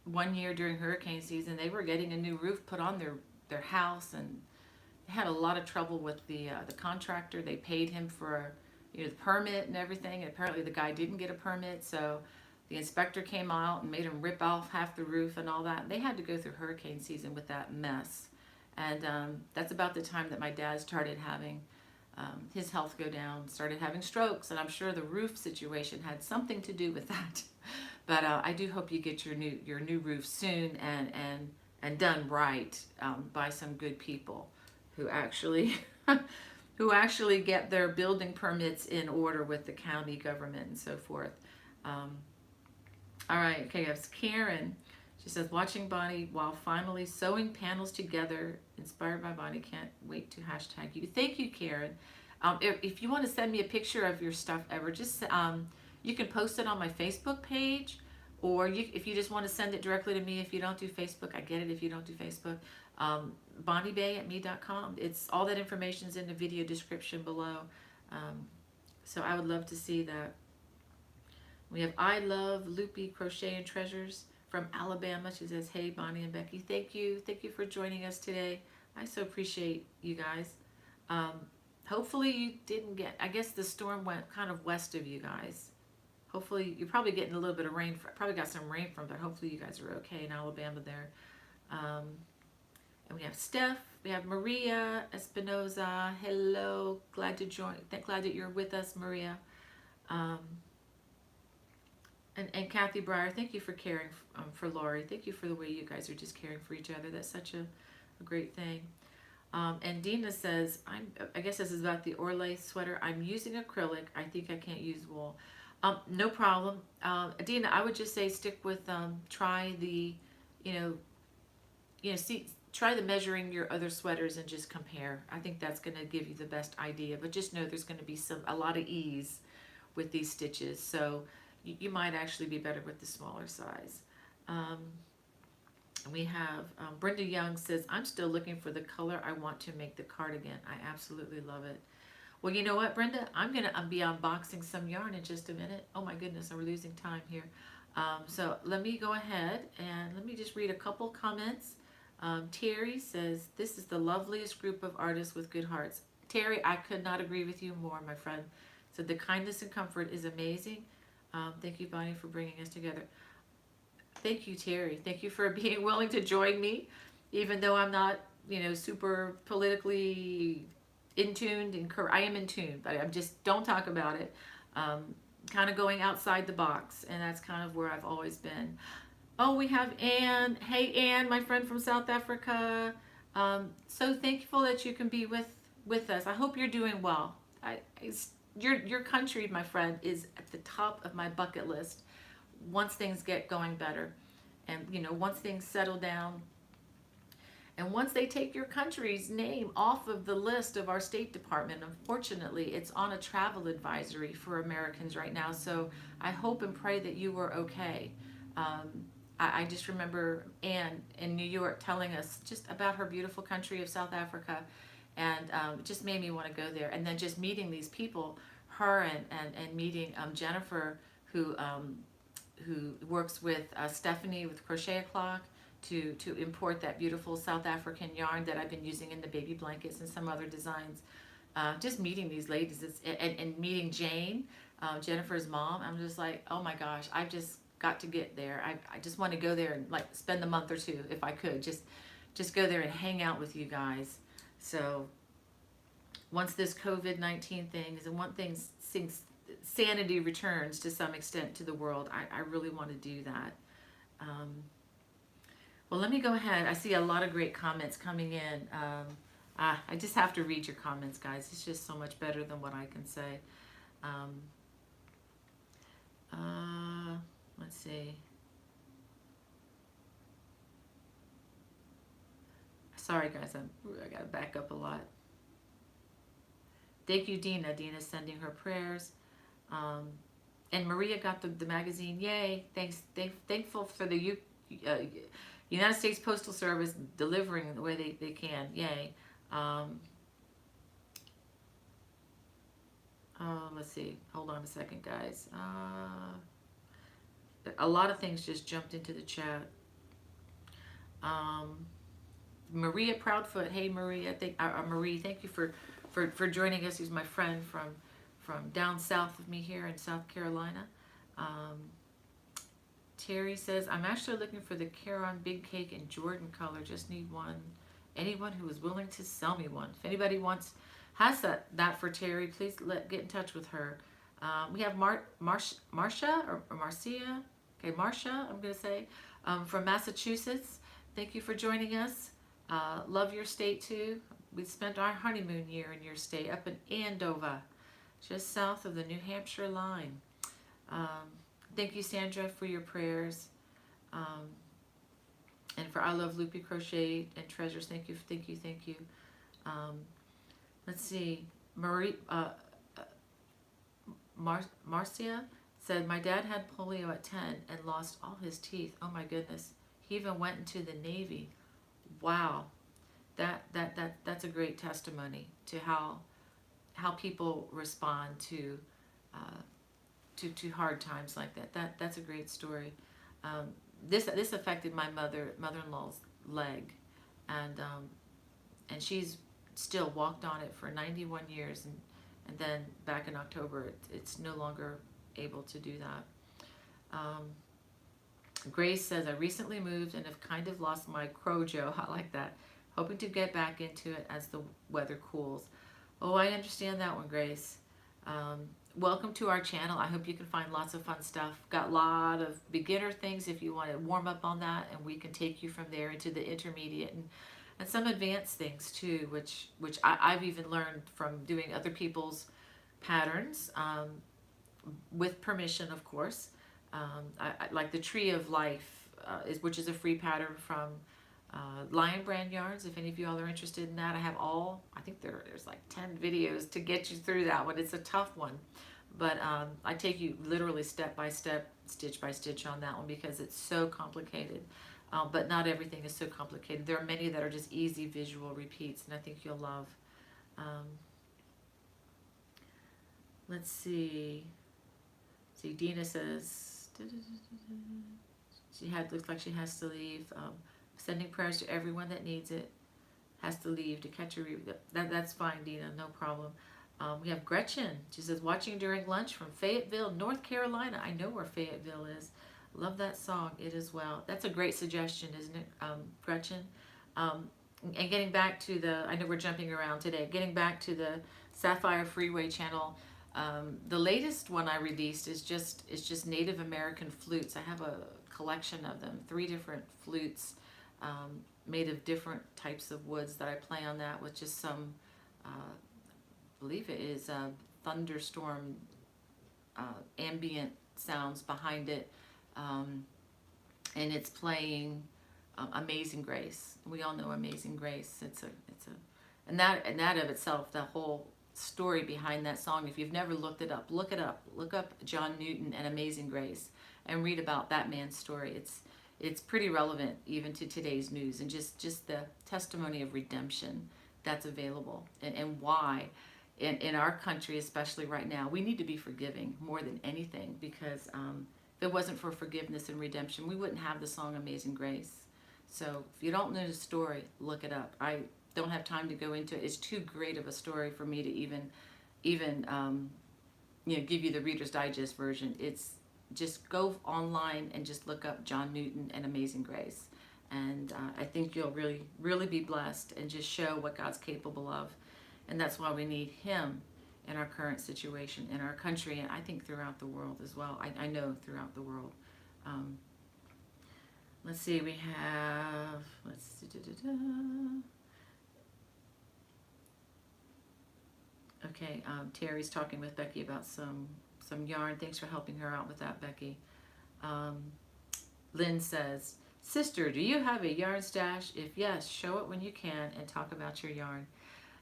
one year during hurricane season, they were getting a new roof put on their house, and they had a lot of trouble with the contractor. They paid him for, you know, the permit and everything, and apparently the guy didn't get a permit, so the inspector came out and made him rip off half the roof and all that. They had to go through hurricane season with that mess, And that's about the time that my dad started having his health go down, started having strokes, and I'm sure the roof situation had something to do with that. But I do hope you get your new roof soon, and done right, by some good people who actually who actually get their building permits in order with the county government and so forth. Um, all right, okay, that's Karen. She says, watching Bonnie while finally sewing panels together, inspired by Bonnie, can't wait to hashtag you. Thank you, Karen. If you want to send me a picture of your stuff ever, just you can post it on my Facebook page, or if you just want to send it directly to me. If you don't do Facebook, I get it if you don't do Facebook. BonnieBay@me.com. It's all that information is in the video description below. So I would love to see that. We have I Love Loopy Crochet and Treasures from Alabama. She says, hey, Bonnie and Becky, thank you. Thank you for joining us today. I so appreciate you guys. Hopefully you didn't get, I guess the storm went kind of west of you guys. Hopefully, you're probably getting a little bit of rain, probably got some rain from, but hopefully you guys are okay in Alabama there. And we have Steph, we have Maria Espinoza. Hello, glad to join, glad that you're with us, Maria. And Kathy Breyer, thank you for caring for Lori. Thank you for the way you guys are just caring for each other. That's such a great thing. And Dina says, I guess this is about the Orlay sweater. I'm using acrylic. I think I can't use wool. No problem. Dina, I would just say stick with, try the, try the measuring your other sweaters and just compare. I think that's going to give you the best idea. But just know there's going to be a lot of ease with these stitches. So you might actually be better with the smaller size. We have Brenda Young says, I'm still looking for the color I want to make the cardigan. I absolutely love it. Well, you know what, Brenda? I'm going to be unboxing some yarn in just a minute. Oh my goodness, we're losing time here. So let me go ahead and let me just read a couple comments. Terry says, this is the loveliest group of artists with good hearts. Terry, I could not agree with you more, my friend. So the kindness and comfort is amazing. Thank you, Bonnie, for bringing us together. Thank you, Terry. Thank you for being willing to join me, even though I'm not, super politically in tuned. I am in tune, but I'm just, don't talk about it. Kind of going outside the box, and that's kind of where I've always been. Oh, we have Anne. Hey, Anne, my friend from South Africa. So thankful that you can be with us. I hope you're doing well. Your country, my friend, is at the top of my bucket list once things get going better, and once things settle down, and once they take your country's name off of the list of our State Department. Unfortunately, it's on a travel advisory for Americans right now, so I hope and pray that you were okay. I just remember Anne in New York telling us just about her beautiful country of South Africa, and it just made me want to go there. And then just meeting these people, her and meeting Jennifer, who works with Stephanie with Crochet O'Clock to import that beautiful South African yarn that I've been using in the baby blankets and some other designs. Just meeting these ladies and meeting Jane, Jennifer's mom, I'm just like, oh my gosh, I've just got to get there. I just want to go there and like spend a month or two if I could. Just go there and hang out with you guys. So once this COVID-19 thing is, and one thing since sanity returns to some extent to the world, I really want to do that. Well, let me go ahead. I see a lot of great comments coming in. I just have to read your comments, guys. It's just so much better than what I can say. Let's see. Sorry, guys. I got to back up a lot. Thank you, Dina. Dina's sending her prayers. And Maria got the magazine. Yay. Thanks. Thankful for the United States Postal Service delivering the way they can. Yay. Let's see. Hold on a second, guys. A lot of things just jumped into the chat. Maria Proudfoot. Hey, Maria. Marie, thank you for joining us. She's my friend from down south of me here in South Carolina. Terry says, I'm actually looking for the Caron Big Cake in Jordan color. Just need one anyone who is willing to sell me one. If anybody has that for Terry, please get in touch with her. We have Marcia or Marcia. Okay, Marcia, I'm going to say, from Massachusetts. Thank you for joining us. Love your state too. We spent our honeymoon year in your state up in Andover, just south of the New Hampshire line. Thank you, Sandra, for your prayers. And for I Love Loopy Crochet and Treasures. Thank you, thank you, thank you. Let's see. Marcia said, my dad had polio at 10 and lost all his teeth. Oh my goodness. He even went into the Navy. Wow. That's a great testimony to how people respond to hard times like that. That's a great story. This affected my mother-in-law's leg, and she's still walked on it for 91 years, and then back in October it's no longer able to do that. Grace says, I recently moved and have kind of lost my crojo. I like that. Hoping to get back into it as the weather cools. Oh, I understand that one, Grace. Welcome to our channel. I hope you can find lots of fun stuff. Got a lot of beginner things if you want to warm up on that, and we can take you from there into the intermediate and some advanced things too, which I've even learned from doing other people's patterns, with permission, of course. I like the Tree of Life, which is a free pattern from Lion Brand Yarns. If any of you all are interested in that, I have I think there's like 10 videos to get you through that one. It's a tough one, but I take you literally step by step, stitch by stitch on that one because it's so complicated. But not everything is so complicated. There are many that are just easy visual repeats, and I think you'll love. Let's see. Dina says looks like she has to leave. Sending prayers to everyone that needs it. Has to leave to catch a that's fine, Dina, no problem. We have Gretchen. She says, watching during lunch from Fayetteville, North Carolina. I know where Fayetteville is. Love that song, It Is Well. That's a great suggestion, isn't it, Gretchen? And getting back to I know we're jumping around today, getting back to the Sapphire Freeway channel, the latest one I released is just Native American flutes. I have a collection of them, 3 different flutes, made of different types of woods that I play on that with just some, I believe it is thunderstorm ambient sounds behind it, and it's playing Amazing Grace. We all know Amazing Grace. And that of itself, the whole story behind that song, if you've never looked it up, look it up. Look up John Newton and Amazing Grace and read about that man's story. It's pretty relevant even to today's news, and just the testimony of redemption that's available, and why in our country, especially right now, we need to be forgiving more than anything, because if it wasn't for forgiveness and redemption, we wouldn't have the song Amazing Grace. So if you don't know the story, look it up. I don't have time to go into it. It's too great of a story for me to even give you the Reader's Digest version. It's just go online and just look up John Newton and Amazing Grace, and I think you'll really be blessed and just show what God's capable of. And that's why we need him in our current situation in our country, and I think throughout the world as well. I know throughout the world. Let's see, we have, okay, Terry's talking with Becky about some yarn. Thanks for helping her out with that, Becky. Lynn says, sister, do you have a yarn stash? If yes, show it when you can and talk about your yarn.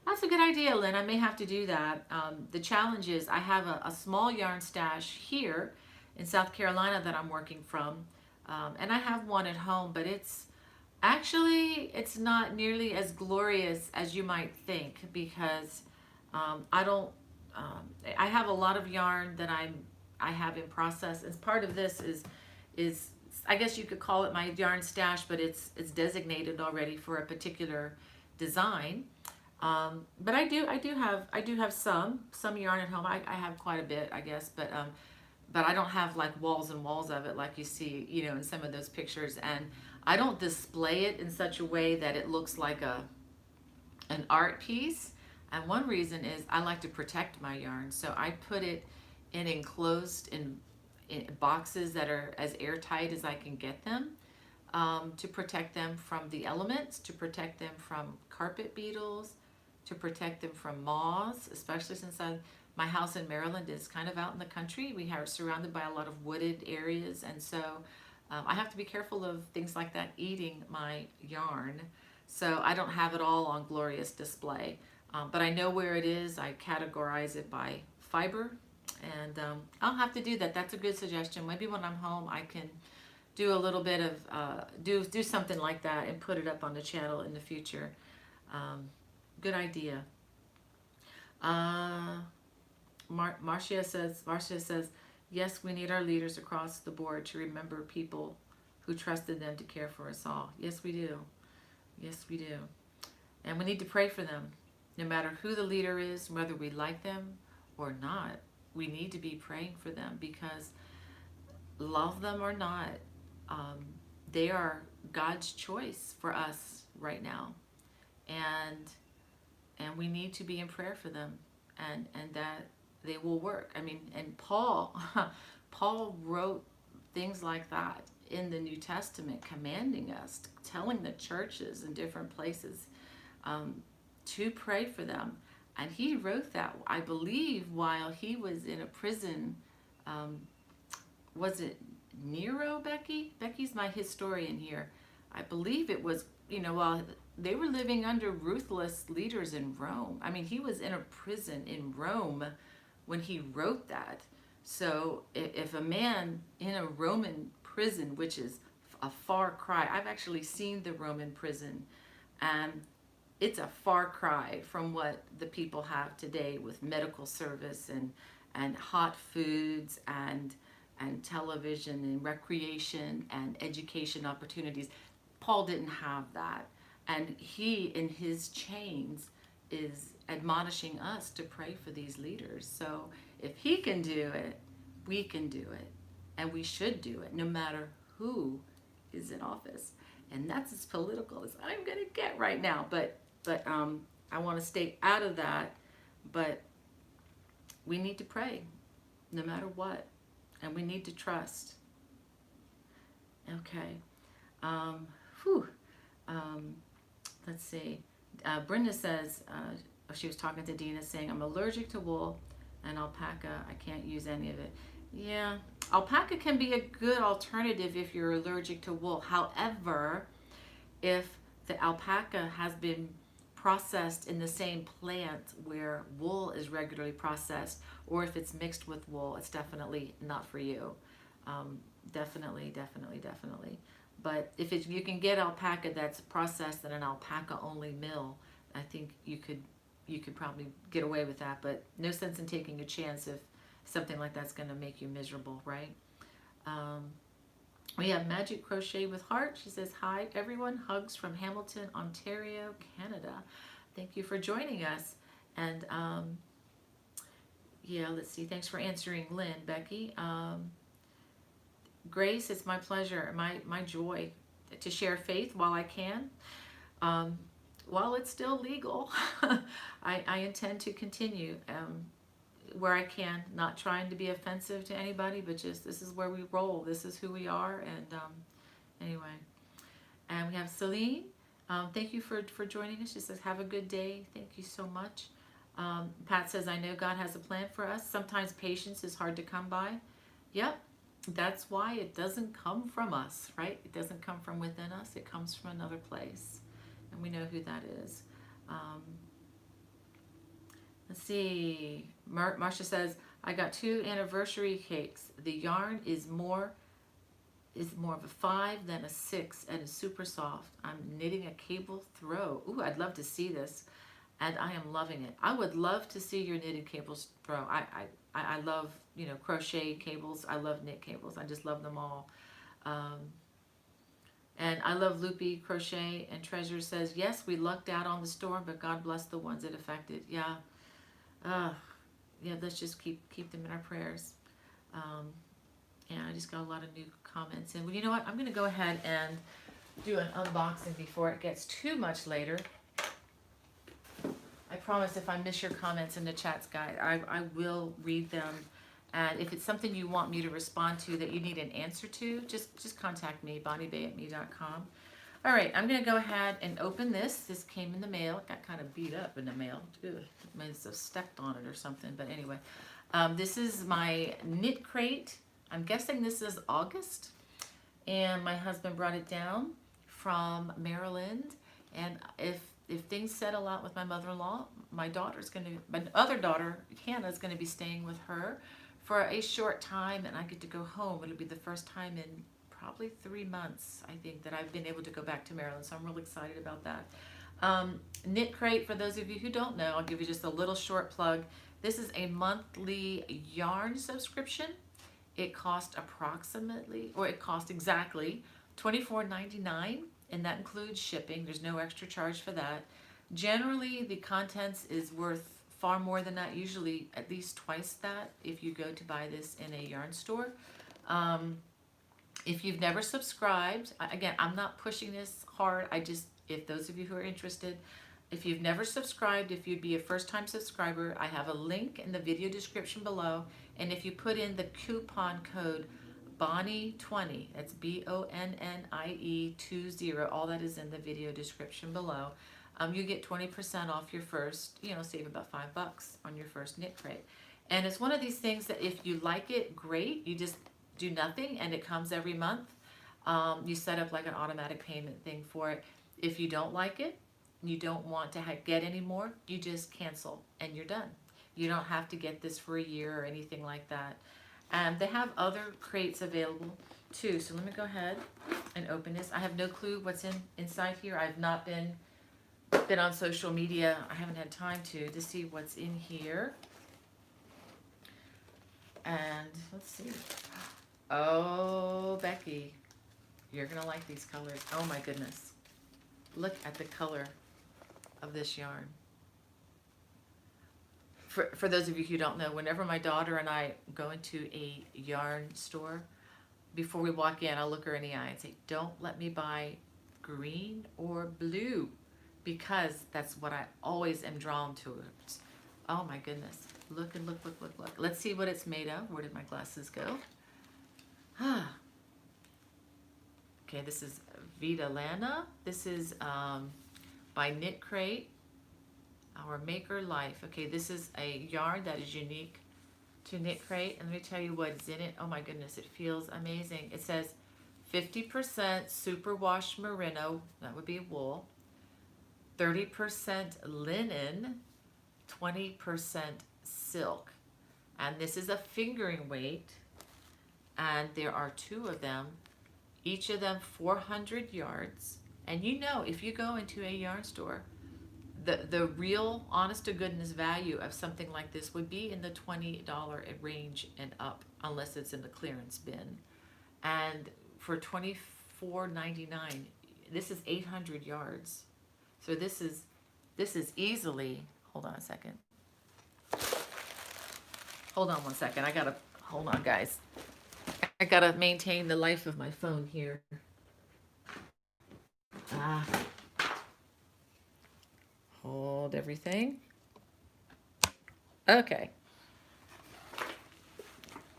That's a good idea, Lynn. I may have to do that. The challenge is I have a small yarn stash here in South Carolina that I'm working from, and I have one at home, but it's not nearly as glorious as you might think, because I have a lot of yarn that I have in process. As part of this is I guess you could call it my yarn stash, but it's designated already for a particular design. But I do have some yarn at home. I have quite a bit, I guess, but I don't have like walls and walls of it like you see, in some of those pictures, and I don't display it in such a way that it looks like a an art piece. And one reason is I like to protect my yarn. So I put it in enclosed in boxes that are as airtight as I can get them, to protect them from the elements, to protect them from carpet beetles, to protect them from moths, especially since my house in Maryland is kind of out in the country. We are surrounded by a lot of wooded areas, and so I have to be careful of things like that eating my yarn. So I don't have it all on glorious display, but I know where it is. I categorize it by fiber, and I'll have to do that. That's a good suggestion. Maybe when I'm home, I can do a little bit of do something like that and put it up on the channel in the future. Good idea. Marcia says, yes, we need our leaders across the board to remember people who trusted them to care for us all. Yes, we do. Yes, we do. And we need to pray for them. No matter who the leader is, whether we like them or not, we need to be praying for them, because love them or not, they are God's choice for us right now. And we need to be in prayer for them, and that they will work. I mean, and Paul wrote things like that in the New Testament, commanding us, telling the churches in different places to pray for them. And he wrote that, I believe, while he was in a prison. Was it Nero, Becky? Becky's my historian here. I believe it was, while they were living under ruthless leaders in Rome. I mean, he was in a prison in Rome when he wrote that. So if a man in a Roman prison, which is a far cry, I've actually seen the Roman prison, and it's a far cry from what the people have today with medical service and hot foods and television and recreation and education opportunities. Paul didn't have that. And he, in his chains, is admonishing us to pray for these leaders. So if he can do it, we can do it. And we should do it, no matter who is in office. And that's as political as I'm going to get right now. But I want to stay out of that. But we need to pray, no matter what. And we need to trust. Okay. Let's see. Brenda says, she was talking to Dina, saying, I'm allergic to wool and alpaca. I can't use any of it. Yeah, alpaca can be a good alternative if you're allergic to wool. However, if the alpaca has been processed in the same plant where wool is regularly processed, or if it's mixed with wool, it's definitely not for you. Definitely. But if you can get alpaca that's processed in an alpaca-only mill, I think you could probably get away with that. But no sense in taking a chance if something like that's going to make you miserable, right? We have Magic Crochet with Heart. She says, hi, everyone. Hugs from Hamilton, Ontario, Canada. Thank you for joining us. And yeah, let's see. Thanks for answering, Lynn, Becky. Grace, it's my pleasure, my joy to share faith while I can. While it's still legal, I intend to continue where I can, not trying to be offensive to anybody, but just this is where we roll. This is who we are. And anyway, and we have Celine. Thank you for joining us. She says, have a good day. Thank you so much. Pat says, I know God has a plan for us. Sometimes patience is hard to come by. Yep. That's why it doesn't come from us, right? It doesn't come from within us. It comes from another place. And we know who that is. Let's see. Marcia says, I got 2 anniversary cakes. The yarn is more of a 5 than a 6 and is super soft. I'm knitting a cable throw. Ooh, I'd love to see this. And I am loving it. I would love to see your knitted cables throw. I love, crochet cables. I love knit cables. I just love them all. And I love Loopy Crochet. And Treasure says, yes, we lucked out on the storm, but God bless the ones it affected. Yeah. Yeah, let's just keep them in our prayers. Yeah, I just got a lot of new comments. And well, you know what? I'm going to go ahead and do an unboxing before it gets too much later. promise if I miss your comments in the chats, guys, I will read them. And if it's something you want me to respond to that you need an answer to, just contact me, bonniebay@me.com. All right, I'm going to go ahead and open this. This came in the mail. It got kind of beat up in the mail. Ugh, it must have stepped on it or something. But anyway, this is my knit crate. I'm guessing this is August. And my husband brought it down from Maryland. And if things settle out with my mother-in-law, my other daughter, Hannah's going to be staying with her for a short time, and I get to go home. It'll be the first time in probably 3 months, I think, that I've been able to go back to Maryland, so I'm really excited about that. Knit Crate, for those of you who don't know, I'll give you just a little short plug. This is a monthly yarn subscription. It costs exactly $24.99, and that includes shipping. There's no extra charge for that. Generally, the contents is worth far more than that, usually at least twice that if you go to buy this in a yarn store. If you've never subscribed, again, I'm not pushing this hard. If those of you who are interested, if you've never subscribed, if you'd be a first-time subscriber, I have a link in the video description below. And if you put in the coupon code Bonnie20, that's BONNIE 20, all that is in the video description below. You get 20% off your first, save about $5 on your first knit crate. And it's one of these things that if you like it, great. You just do nothing and it comes every month. You set up like an automatic payment thing for it. If you don't like it, you don't want to get any more, you just cancel and you're done. You don't have to get this for a year or anything like that. And they have other crates available too. So let me go ahead and open this. I have no clue what's inside here. I've not been on social media. I haven't had time to see what's in here. And let's see. Oh, Becky, you're gonna like these colors. Oh my goodness. Look at the color of this yarn. For those of you who don't know, whenever my daughter and I go into a yarn store, before we walk in, I'll look her in the eye and say, don't let me buy green or blue, because that's what I always am drawn towards. Oh my goodness. Look and look, look, look, look. Let's see what it's made of. Where did my glasses go? Okay, this is Vita Lana. This is by Knit Crate, Our Maker Life. Okay, this is a yarn that is unique to Knit Crate. And let me tell you what is in it. Oh my goodness, it feels amazing. It says 50% superwash merino, that would be wool, 30% linen, 20% silk. And this is a fingering weight, and there are 2 of them, each of them 400 yards. And if you go into a yarn store, the real honest to goodness value of something like this would be in the $20 range and up, unless it's in the clearance bin. And for $24.99, this is 800 yards. So this is easily, hold on a second. Hold on one second. Hold on, guys. I gotta maintain the life of my phone here. Hold everything. Okay.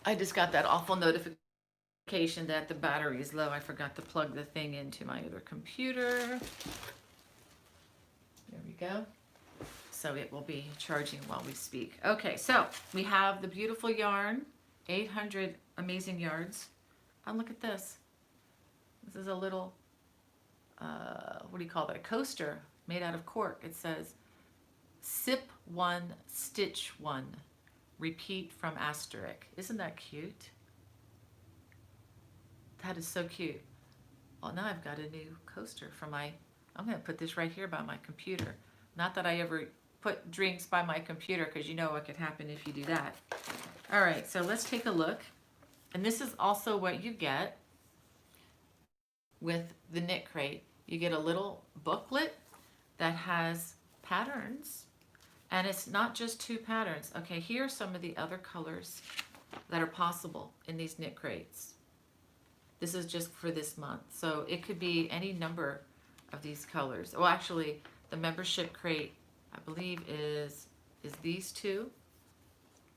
I just got that awful notification that the battery is low. I forgot to plug the thing into my other computer. There we go. So it will be charging while we speak. Okay, so we have the beautiful yarn, 800 amazing yards. And look at this. This is a little, what do you call that? A coaster made out of cork. It says, sip 1, stitch 1, repeat from asterisk. Isn't that cute? That is so cute. Well, now I've got a new coaster for I'm going to put this right here by my computer. Not that I ever put drinks by my computer, because you know what could happen if you do that. All right, so let's take a look. And this is also what you get with the Knit Crate. You get a little booklet that has patterns, and it's not just 2 patterns. Okay, here are some of the other colors that are possible in these Knit Crates. This is just for this month, so it could be any number of these colors. Well, actually, the membership crate, I believe is these two.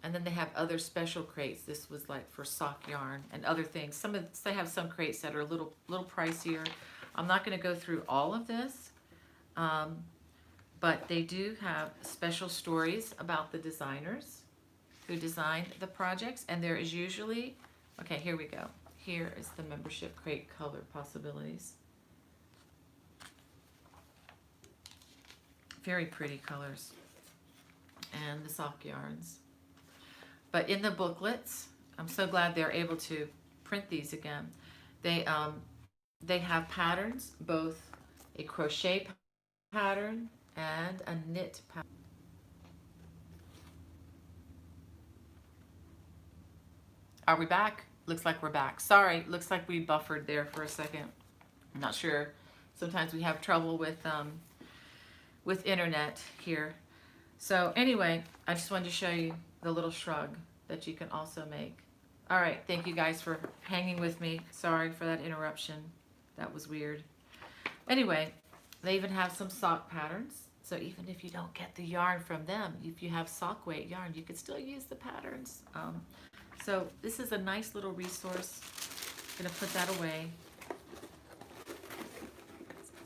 And then they have other special crates. This was like for sock yarn and other things. They have some crates that are a little pricier. I'm not going to go through all of this, but they do have special stories about the designers who designed the projects. And there is usually, okay, here we go. Here is the membership crate color possibilities. Very pretty colors. And the sock yarns. But in the booklets, I'm so glad they're able to print these again. They have patterns, both a crochet pattern and a knit pattern. Are we back? Looks like we're back. Sorry, looks like we buffered there for a second. I'm not sure. Sometimes we have trouble with internet here. So anyway, I just wanted to show you the little shrug that you can also make. All right, thank you guys for hanging with me. Sorry for that interruption. That was weird. Anyway, they even have some sock patterns. So even if you don't get the yarn from them, if you have sock weight yarn, you can still use the patterns. So this is a nice little resource. I'm gonna put that away.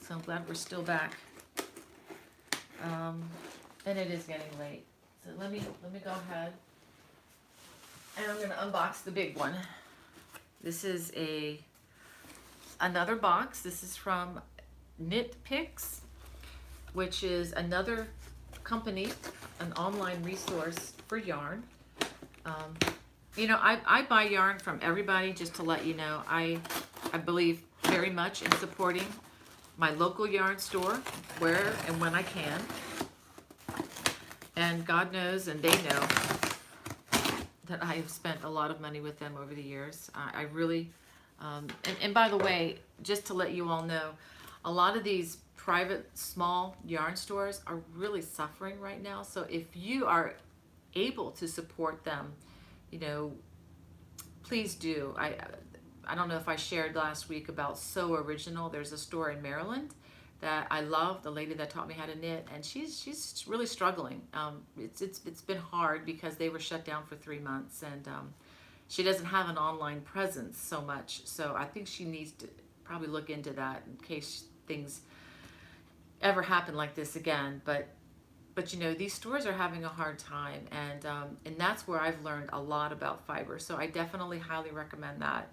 So I'm glad we're still back. And it is getting late. So let me go ahead and I'm gonna unbox the big one. This is another box. This is from Knit Picks, which is another company, an online resource for yarn. You know, I buy yarn from everybody, just to let you know. I believe very much in supporting my local yarn store where and when I can. And God knows, and they know, that I have spent a lot of money with them over the years. I really, and by the way, just to let you all know, a lot of these private small yarn stores are really suffering right now. So if you are able to support them, you know, please do. I don't know if I shared last week about So Original. There's a store in Maryland that I love, the lady that taught me how to knit, and she's really struggling. It's been hard because they were shut down for 3 months, and she doesn't have an online presence so much. So I think she needs to probably look into that in case things ever happen like this again. But you know, these stores are having a hard time, and that's where I've learned a lot about fiber. So I definitely highly recommend that.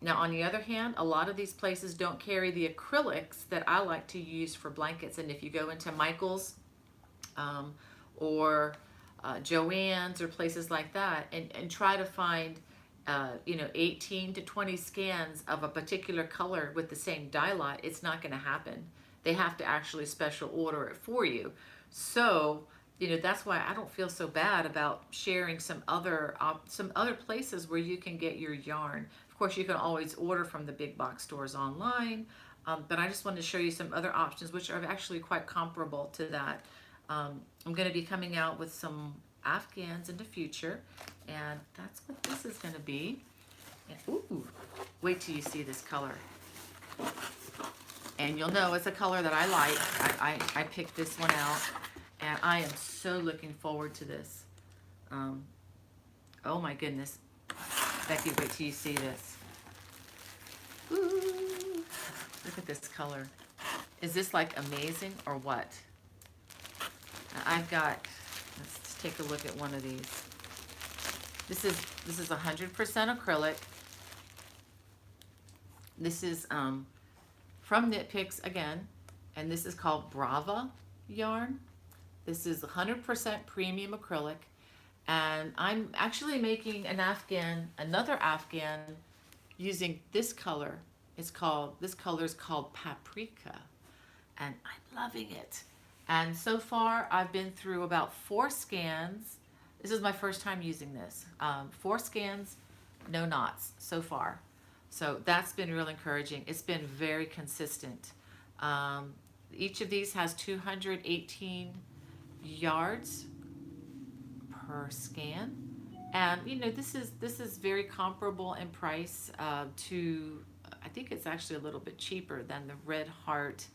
Now, on the other hand, a lot of these places don't carry the acrylics that I like to use for blankets. And if you go into Michael's or Joann's or places like that, and try to find, you know, 18 to 20 scans of a particular color with the same dye lot, it's not going to happen. They have to actually special order it for you. So, you know, that's why I don't feel so bad about sharing some other places where you can get your yarn. Of course, you can always order from the big box stores online, but I just wanted to show you some other options which are actually quite comparable to that. I'm going to be coming out with some Afghans in the future, and that's what this is going to be. And, ooh, wait till you see this color. And you'll know it's a color that I like. I picked this one out, and I am so looking forward to this. Oh my goodness. Becky, wait till you see this. Ooh, look at this color. Is this like amazing or what? I've got, let's take a look at one of these. This is 100% acrylic. This is from Knit Picks again, and this is called Brava yarn. This is 100% premium acrylic, and I'm actually making an Afghan, another Afghan, using this color. This color is called Paprika, and I'm loving it. And so far, I've been through about 4 scans. This is my first time using this. 4 scans, no knots so far. So that's been real encouraging. It's been very consistent. Each of these has 218 yards per scan. And you know, this is very comparable in price to, I think it's actually a little bit cheaper than the Red Heart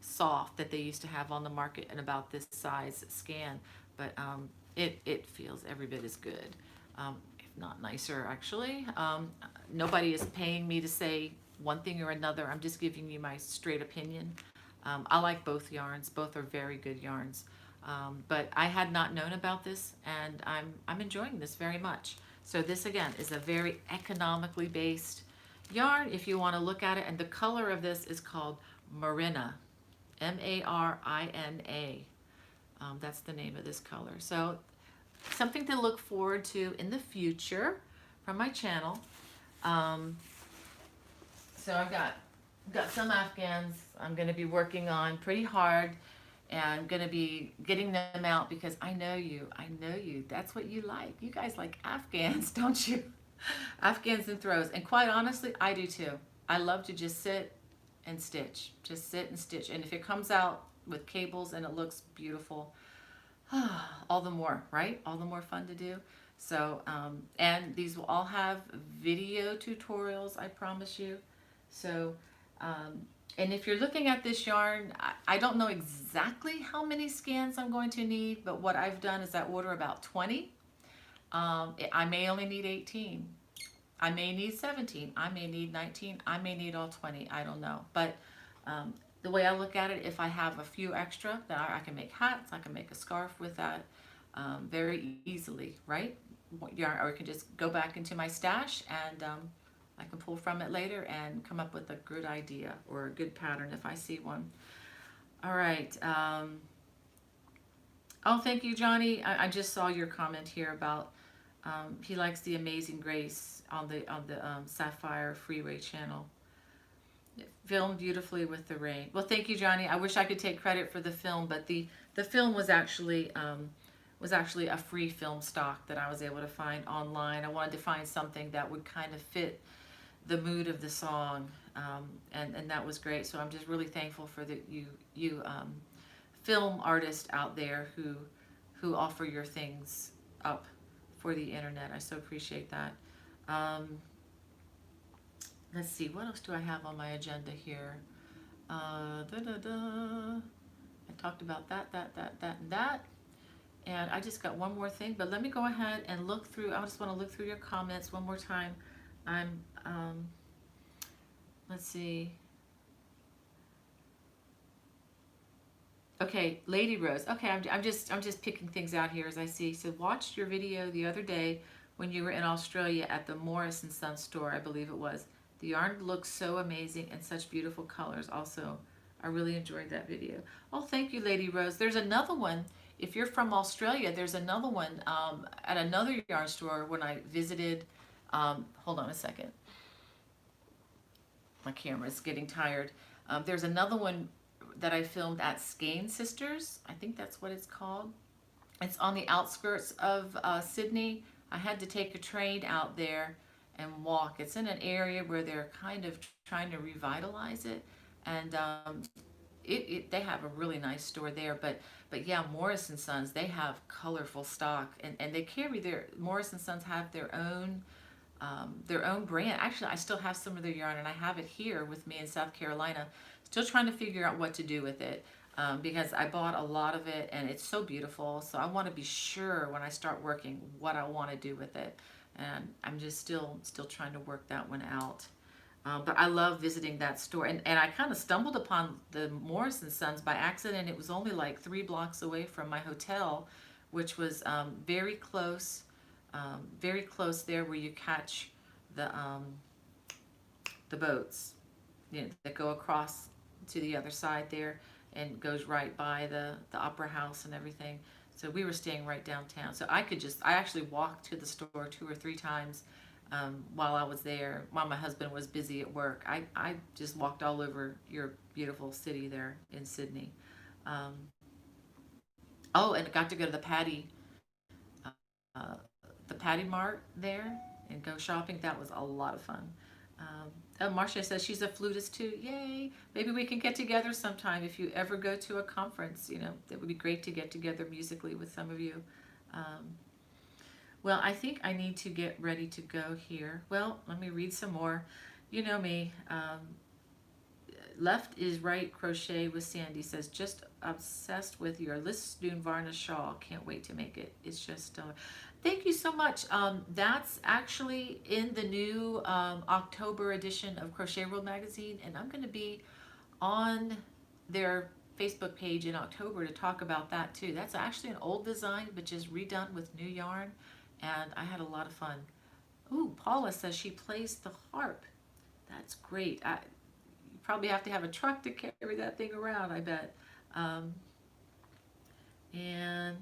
soft that they used to have on the market and about this size scan, but it feels every bit as good, if not nicer actually. Nobody is paying me to say one thing or another. I'm just giving you my straight opinion. I like both yarns. Both are very good yarns. But I had not known about this, and I'm enjoying this very much. So this again is a very economically based yarn if you want to look at it. And the color of this is called Marina, Marina. That's the name of this color. So something to look forward to in the future from my channel. So I've got some Afghans I'm going to be working on pretty hard, and I'm going to be getting them out because I know you. That's what you like. You guys like Afghans, don't you? Afghans and throws. And quite honestly, I do too. I love to just sit and stitch. Just sit and stitch. And if it comes out with cables and it looks beautiful, all the more, right? All the more fun to do. So, and these will all have video tutorials, I promise you. So, and if you're looking at this yarn, I don't know exactly how many scans I'm going to need, but what I've done is I order about 20. I may only need 18. I may need 17. I may need 19. I may need all 20. I don't know. But the way I look at it, if I have a few extra, then I can make hats. I can make a scarf with that very easily, right? Yarn, or I can just go back into my stash and I can pull from it later and come up with a good idea or a good pattern if I see one. All right. Oh, thank you, Johnny. I just saw your comment here about he likes the Amazing Grace on the Sapphire Freeway channel. Filmed beautifully with the rain. Well, thank you, Johnny. I wish I could take credit for the film, but the film was actually a free film stock that I was able to find online. I wanted to find something that would kind of fit the mood of the song, and that was great. So I'm just really thankful for you film artists out there who offer your things up for the internet. I so appreciate that. Let's see, what else do I have on my agenda here? I talked about that, and that. And I just got one more thing, but let me go ahead and look through. I just want to look through your comments one more time. Let's see. Okay, Lady Rose. Okay, I'm just picking things out here as I see. So watched your video the other day when you were in Australia at the Morris & Son store, I believe it was. The yarn looks so amazing and such beautiful colors. Also, I really enjoyed that video. Oh, thank you, Lady Rose. There's another one. If you're from Australia, there's another one at another yarn store when I visited. Hold on a second. My camera's getting tired. There's another one that I filmed at Skane Sisters. I think that's what it's called. It's on the outskirts of Sydney. I had to take a train out there and walk. It's in an area where they're kind of trying to revitalize it, and they have a really nice store there. But yeah, Morris & Sons, they have colorful stock, and they carry Morris & Sons have their own brand. Actually, I still have some of their yarn, and I have it here with me in South Carolina. Still trying to figure out what to do with it, because I bought a lot of it, and it's so beautiful. So I want to be sure when I start working what I want to do with it, and I'm just still trying to work that one out. But I love visiting that store, and I kind of stumbled upon the Morris & Sons by accident. It was only like 3 blocks away from my hotel, which was very close there where you catch the boats, that go across to the other side there and goes right by the opera house and everything. So we were staying right downtown. So I actually walked to the store 2 or 3 times while I was there, while my husband was busy at work. I just walked all over your beautiful city there in Sydney. Oh, and got to go to the Paddy Mart there and go shopping. That was a lot of fun. Marcia says she's a flutist too. Yay! Maybe we can get together sometime if you ever go to a conference. It would be great to get together musically with some of you. Well, I think I need to get ready to go here. Well, let me read some more. You know me. Left is Right Crochet with Sandy says, just obsessed with your Listoon varnish shawl. Can't wait to make it. It's just, thank you so much. That's actually in the new October edition of Crochet World Magazine, and I'm going to be on their Facebook page in October to talk about that too. That's actually an old design, but just redone with new yarn, and I had a lot of fun. Ooh, Paula says she plays the harp. That's great. You probably have to have a truck to carry that thing around, I bet. And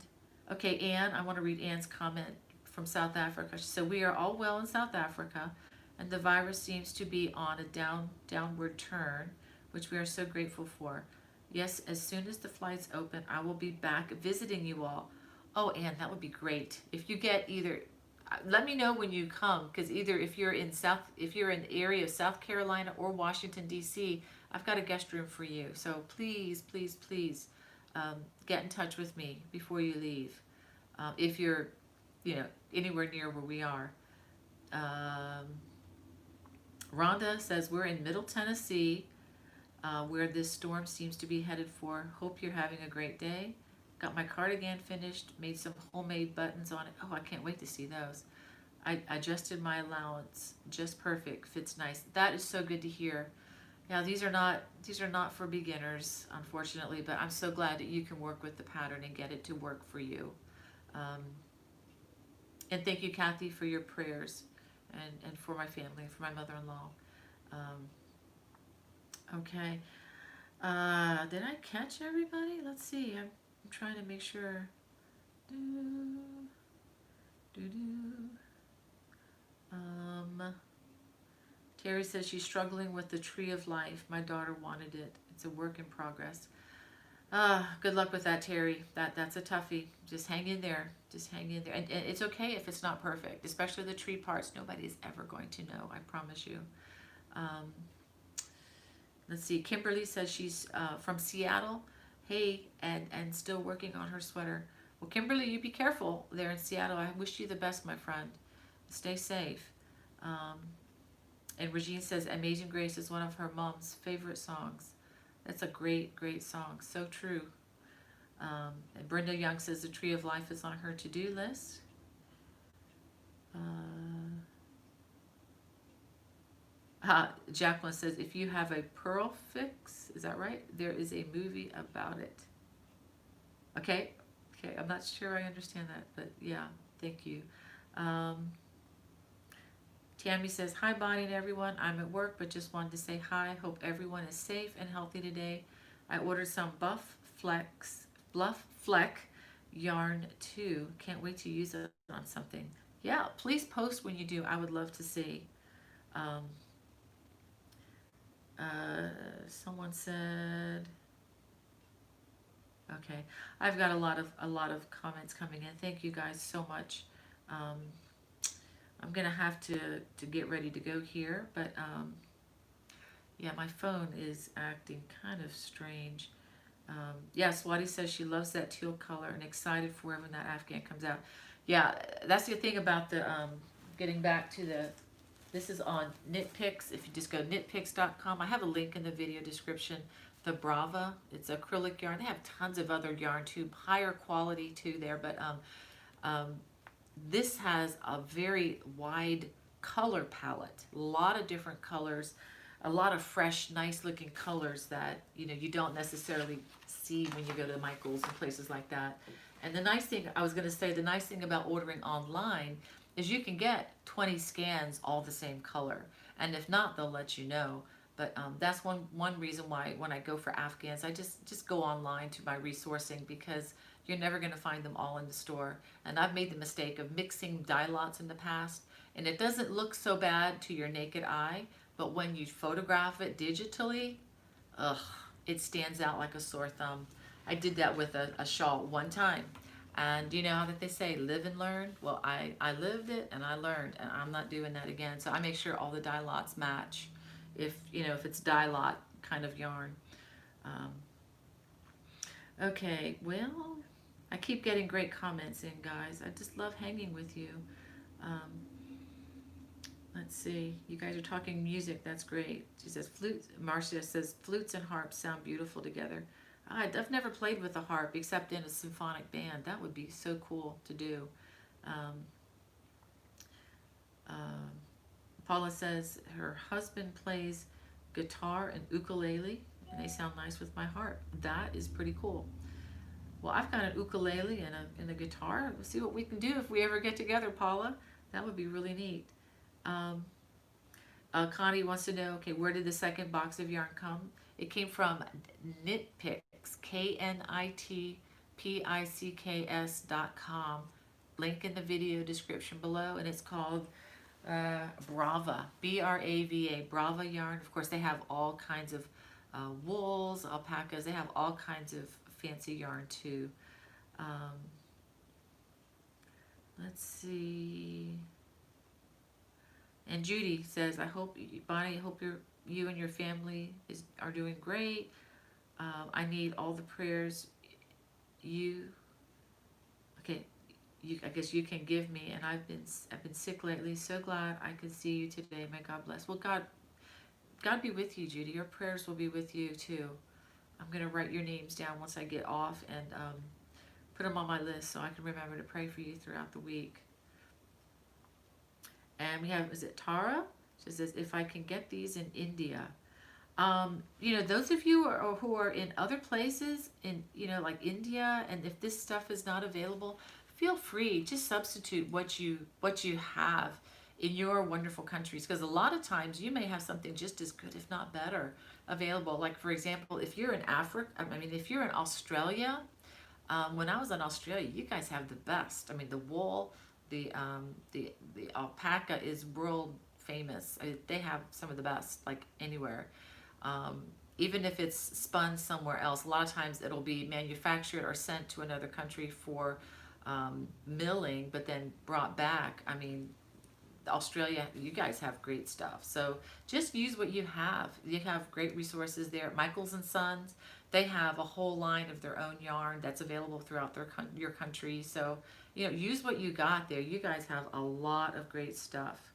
okay, Anne, I want to read Anne's comment from South Africa. She said, we are all well in South Africa, and the virus seems to be on a downward turn, which we are so grateful for. Yes, as soon as the flights open, I will be back visiting you all. Oh, Anne, that would be great. If you get either, let me know when you come, because either if you're in the area of South Carolina or Washington D.C., I've got a guest room for you. So please, please, please, get in touch with me before you leave. If you're, anywhere near where we are. Rhonda says we're in Middle Tennessee, where this storm seems to be headed for. Hope you're having a great day. Got my cardigan finished, made some homemade buttons on it. Oh, I can't wait to see those. I adjusted my allowance just perfect, fits nice. That is so good to hear. Now these are not for beginners, unfortunately, but I'm so glad that you can work with the pattern and get it to work for you. And thank you, Kathy, for your prayers, and for my family, for my mother-in-law. Okay. Did I catch everybody? Let's see. I'm trying to make sure. Terry says she's struggling with the Tree of Life. My daughter wanted it. It's a work in progress. Good luck with that, Terry. That's a toughie. Just hang in there. Just hang in there. And it's okay if it's not perfect, especially the tree parts. Nobody's ever going to know, I promise you. Let's see. Kimberly says she's from Seattle. Hey, and still working on her sweater. Well, Kimberly, you be careful there in Seattle. I wish you the best, my friend. Stay safe. And Regine says Amazing Grace is one of her mom's favorite songs. That's a great, great song. So true. And Brenda Young says the Tree of Life is on her to-do list. Jacqueline says, if you have a pearl fix, is that right? There is a movie about it. Okay. Okay. I'm not sure I understand that, but yeah, thank you. Tammy says, hi, Bonnie and everyone. I'm at work, but just wanted to say hi. Hope everyone is safe and healthy today. I ordered some Bluff Fleck yarn too. Can't wait to use it on something. Yeah, please post when you do. I would love to see. Someone said, okay, I've got a lot of comments coming in. Thank you guys so much. I'm gonna have to get ready to go here, but yeah, my phone is acting kind of strange. Yeah, Swati says she loves that teal color and excited for when that Afghan comes out. Yeah, that's the thing about the getting back to the. This is on Knit Picks. If you just go knitpicks.com, I have a link in the video description. The Brava, it's acrylic yarn. They have tons of other yarn too, higher quality too there, but this has a very wide color palette, a lot of different colors, a lot of fresh, nice looking colors that you don't necessarily see when you go to Michael's and places like that. And the nice thing, the nice thing about ordering online is you can get 20 scans all the same color, and if not, they'll let you know. But that's one reason why when I go for Afghans, I just go online to my resourcing, because you're never going to find them all in the store. And I've made the mistake of mixing dye lots in the past, and it doesn't look so bad to your naked eye, but when you photograph it digitally, it stands out like a sore thumb. I did that with a shawl one time, and you know how that they say live and learn. Well, I lived it and I learned, and I'm not doing that again. So I make sure all the dye lots match, if it's dye lot kind of yarn. Okay, well, I keep getting great comments in, guys. I just love hanging with you. Let's see. You guys are talking music. That's great. She says flutes. Marcia says flutes and harps sound beautiful together. I've never played with a harp except in a symphonic band. That would be so cool to do. Um, uh, Paula says her husband plays guitar and ukulele, and they sound nice with my harp. That is pretty cool. Well, I've got an ukulele and a guitar. We'll see what we can do if we ever get together, Paula. That would be really neat. Um, Connie wants to know, okay, where did the second box of yarn come? It came from Knitpicks, KNITPICKS.com. Link in the video description below, and it's called Brava, B-R-A-V-A, Brava yarn. Of course, they have all kinds of wools, alpacas. They have all kinds of fancy yarn too. Let's see. And Judy says, Bonnie, I hope you and your family are doing great. I need all the prayers I guess you can give me, and I've been sick lately. So glad I could see you today. May God bless. Well, God be with you, Judy. Your prayers will be with you too. I'm gonna write your names down once I get off and put them on my list so I can remember to pray for you throughout the week. And we have, is it Tara? She says, if I can get these in India. Those of you who are in other places, in like India, and if this stuff is not available, feel free to substitute what you have in your wonderful countries, because a lot of times you may have something just as good, if not better, available. Like, for example, if you're in Africa, if you're in Australia, when I was in Australia, you guys have the best. The wool, the alpaca is world famous. They have some of the best, like anywhere. Even if it's spun somewhere else, a lot of times it'll be manufactured or sent to another country for milling, but then brought back. Australia, you guys have great stuff. So just use what you have. You have great resources there. Michaels and Sons, they have a whole line of their own yarn that's available throughout your country. So, use what you got there. You guys have a lot of great stuff.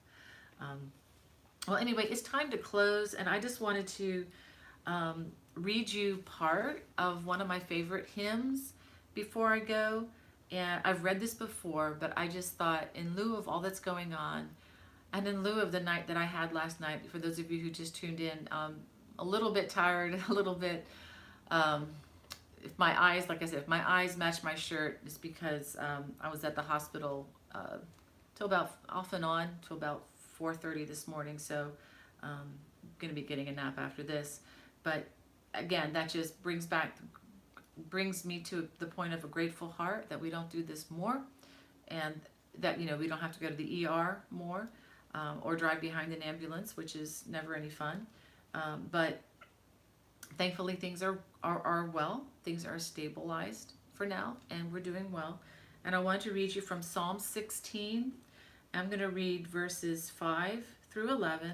Well, anyway, it's time to close, and I just wanted to read you part of one of my favorite hymns before I go. And I've read this before, but I just thought, in lieu of all that's going on, and in lieu of the night that I had last night, for those of you who just tuned in, a little bit tired, a little bit, if my eyes, like I said, if my eyes match my shirt, it's because I was at the hospital till about, off and on, till about 4:30 this morning, so I'm going to be getting a nap after this. But again, that just brings me to the point of a grateful heart that we don't do this more, and that we don't have to go to the ER more, or drive behind an ambulance, which is never any fun. But thankfully things are well. Things are stabilized for now, and we're doing well. And I want to read you from Psalm 16. I'm going to read verses 5 through 11,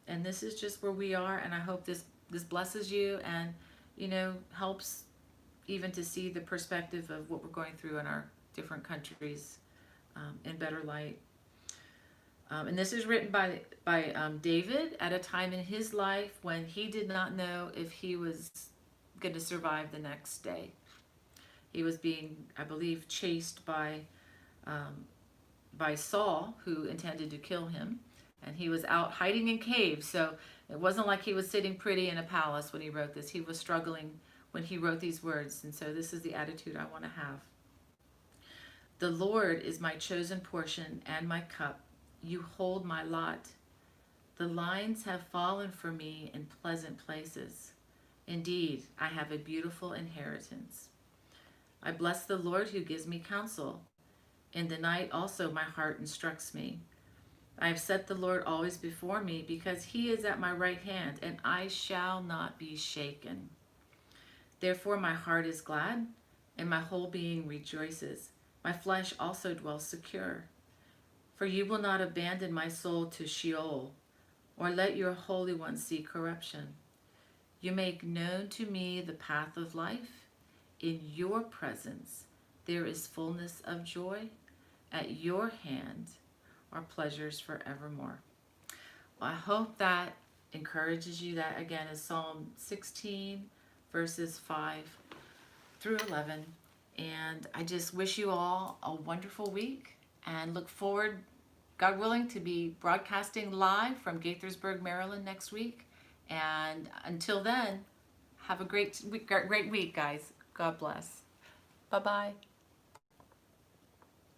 and this is just where we are, and I hope this blesses you and helps even to see the perspective of what we're going through in our different countries in better light. And this is written by David at a time in his life when he did not know if he was going to survive the next day. He was being, I believe, chased by Saul, who intended to kill him, and he was out hiding in caves. So it wasn't like he was sitting pretty in a palace when he wrote this. He was struggling when he wrote these words, and so this is the attitude I want to have. The Lord is my chosen portion and my cup. You hold my lot. The lines have fallen for me in pleasant places. Indeed, I have a beautiful inheritance. I bless the Lord who gives me counsel. In the night also my heart instructs me. I have set the Lord always before me, because he is at my right hand, and I shall not be shaken. Therefore my heart is glad, and my whole being rejoices. My flesh also dwells secure. For you will not abandon my soul to Sheol, or let your Holy One see corruption. You make known to me the path of life. In your presence there is fullness of joy. At your hand our pleasures forevermore. Well, I hope that encourages you. That again is Psalm 16 verses 5 through 11. And I just wish you all a wonderful week and look forward, God willing, to be broadcasting live from Gaithersburg, Maryland next week. And until then, have a great week, guys. God bless. Bye-bye.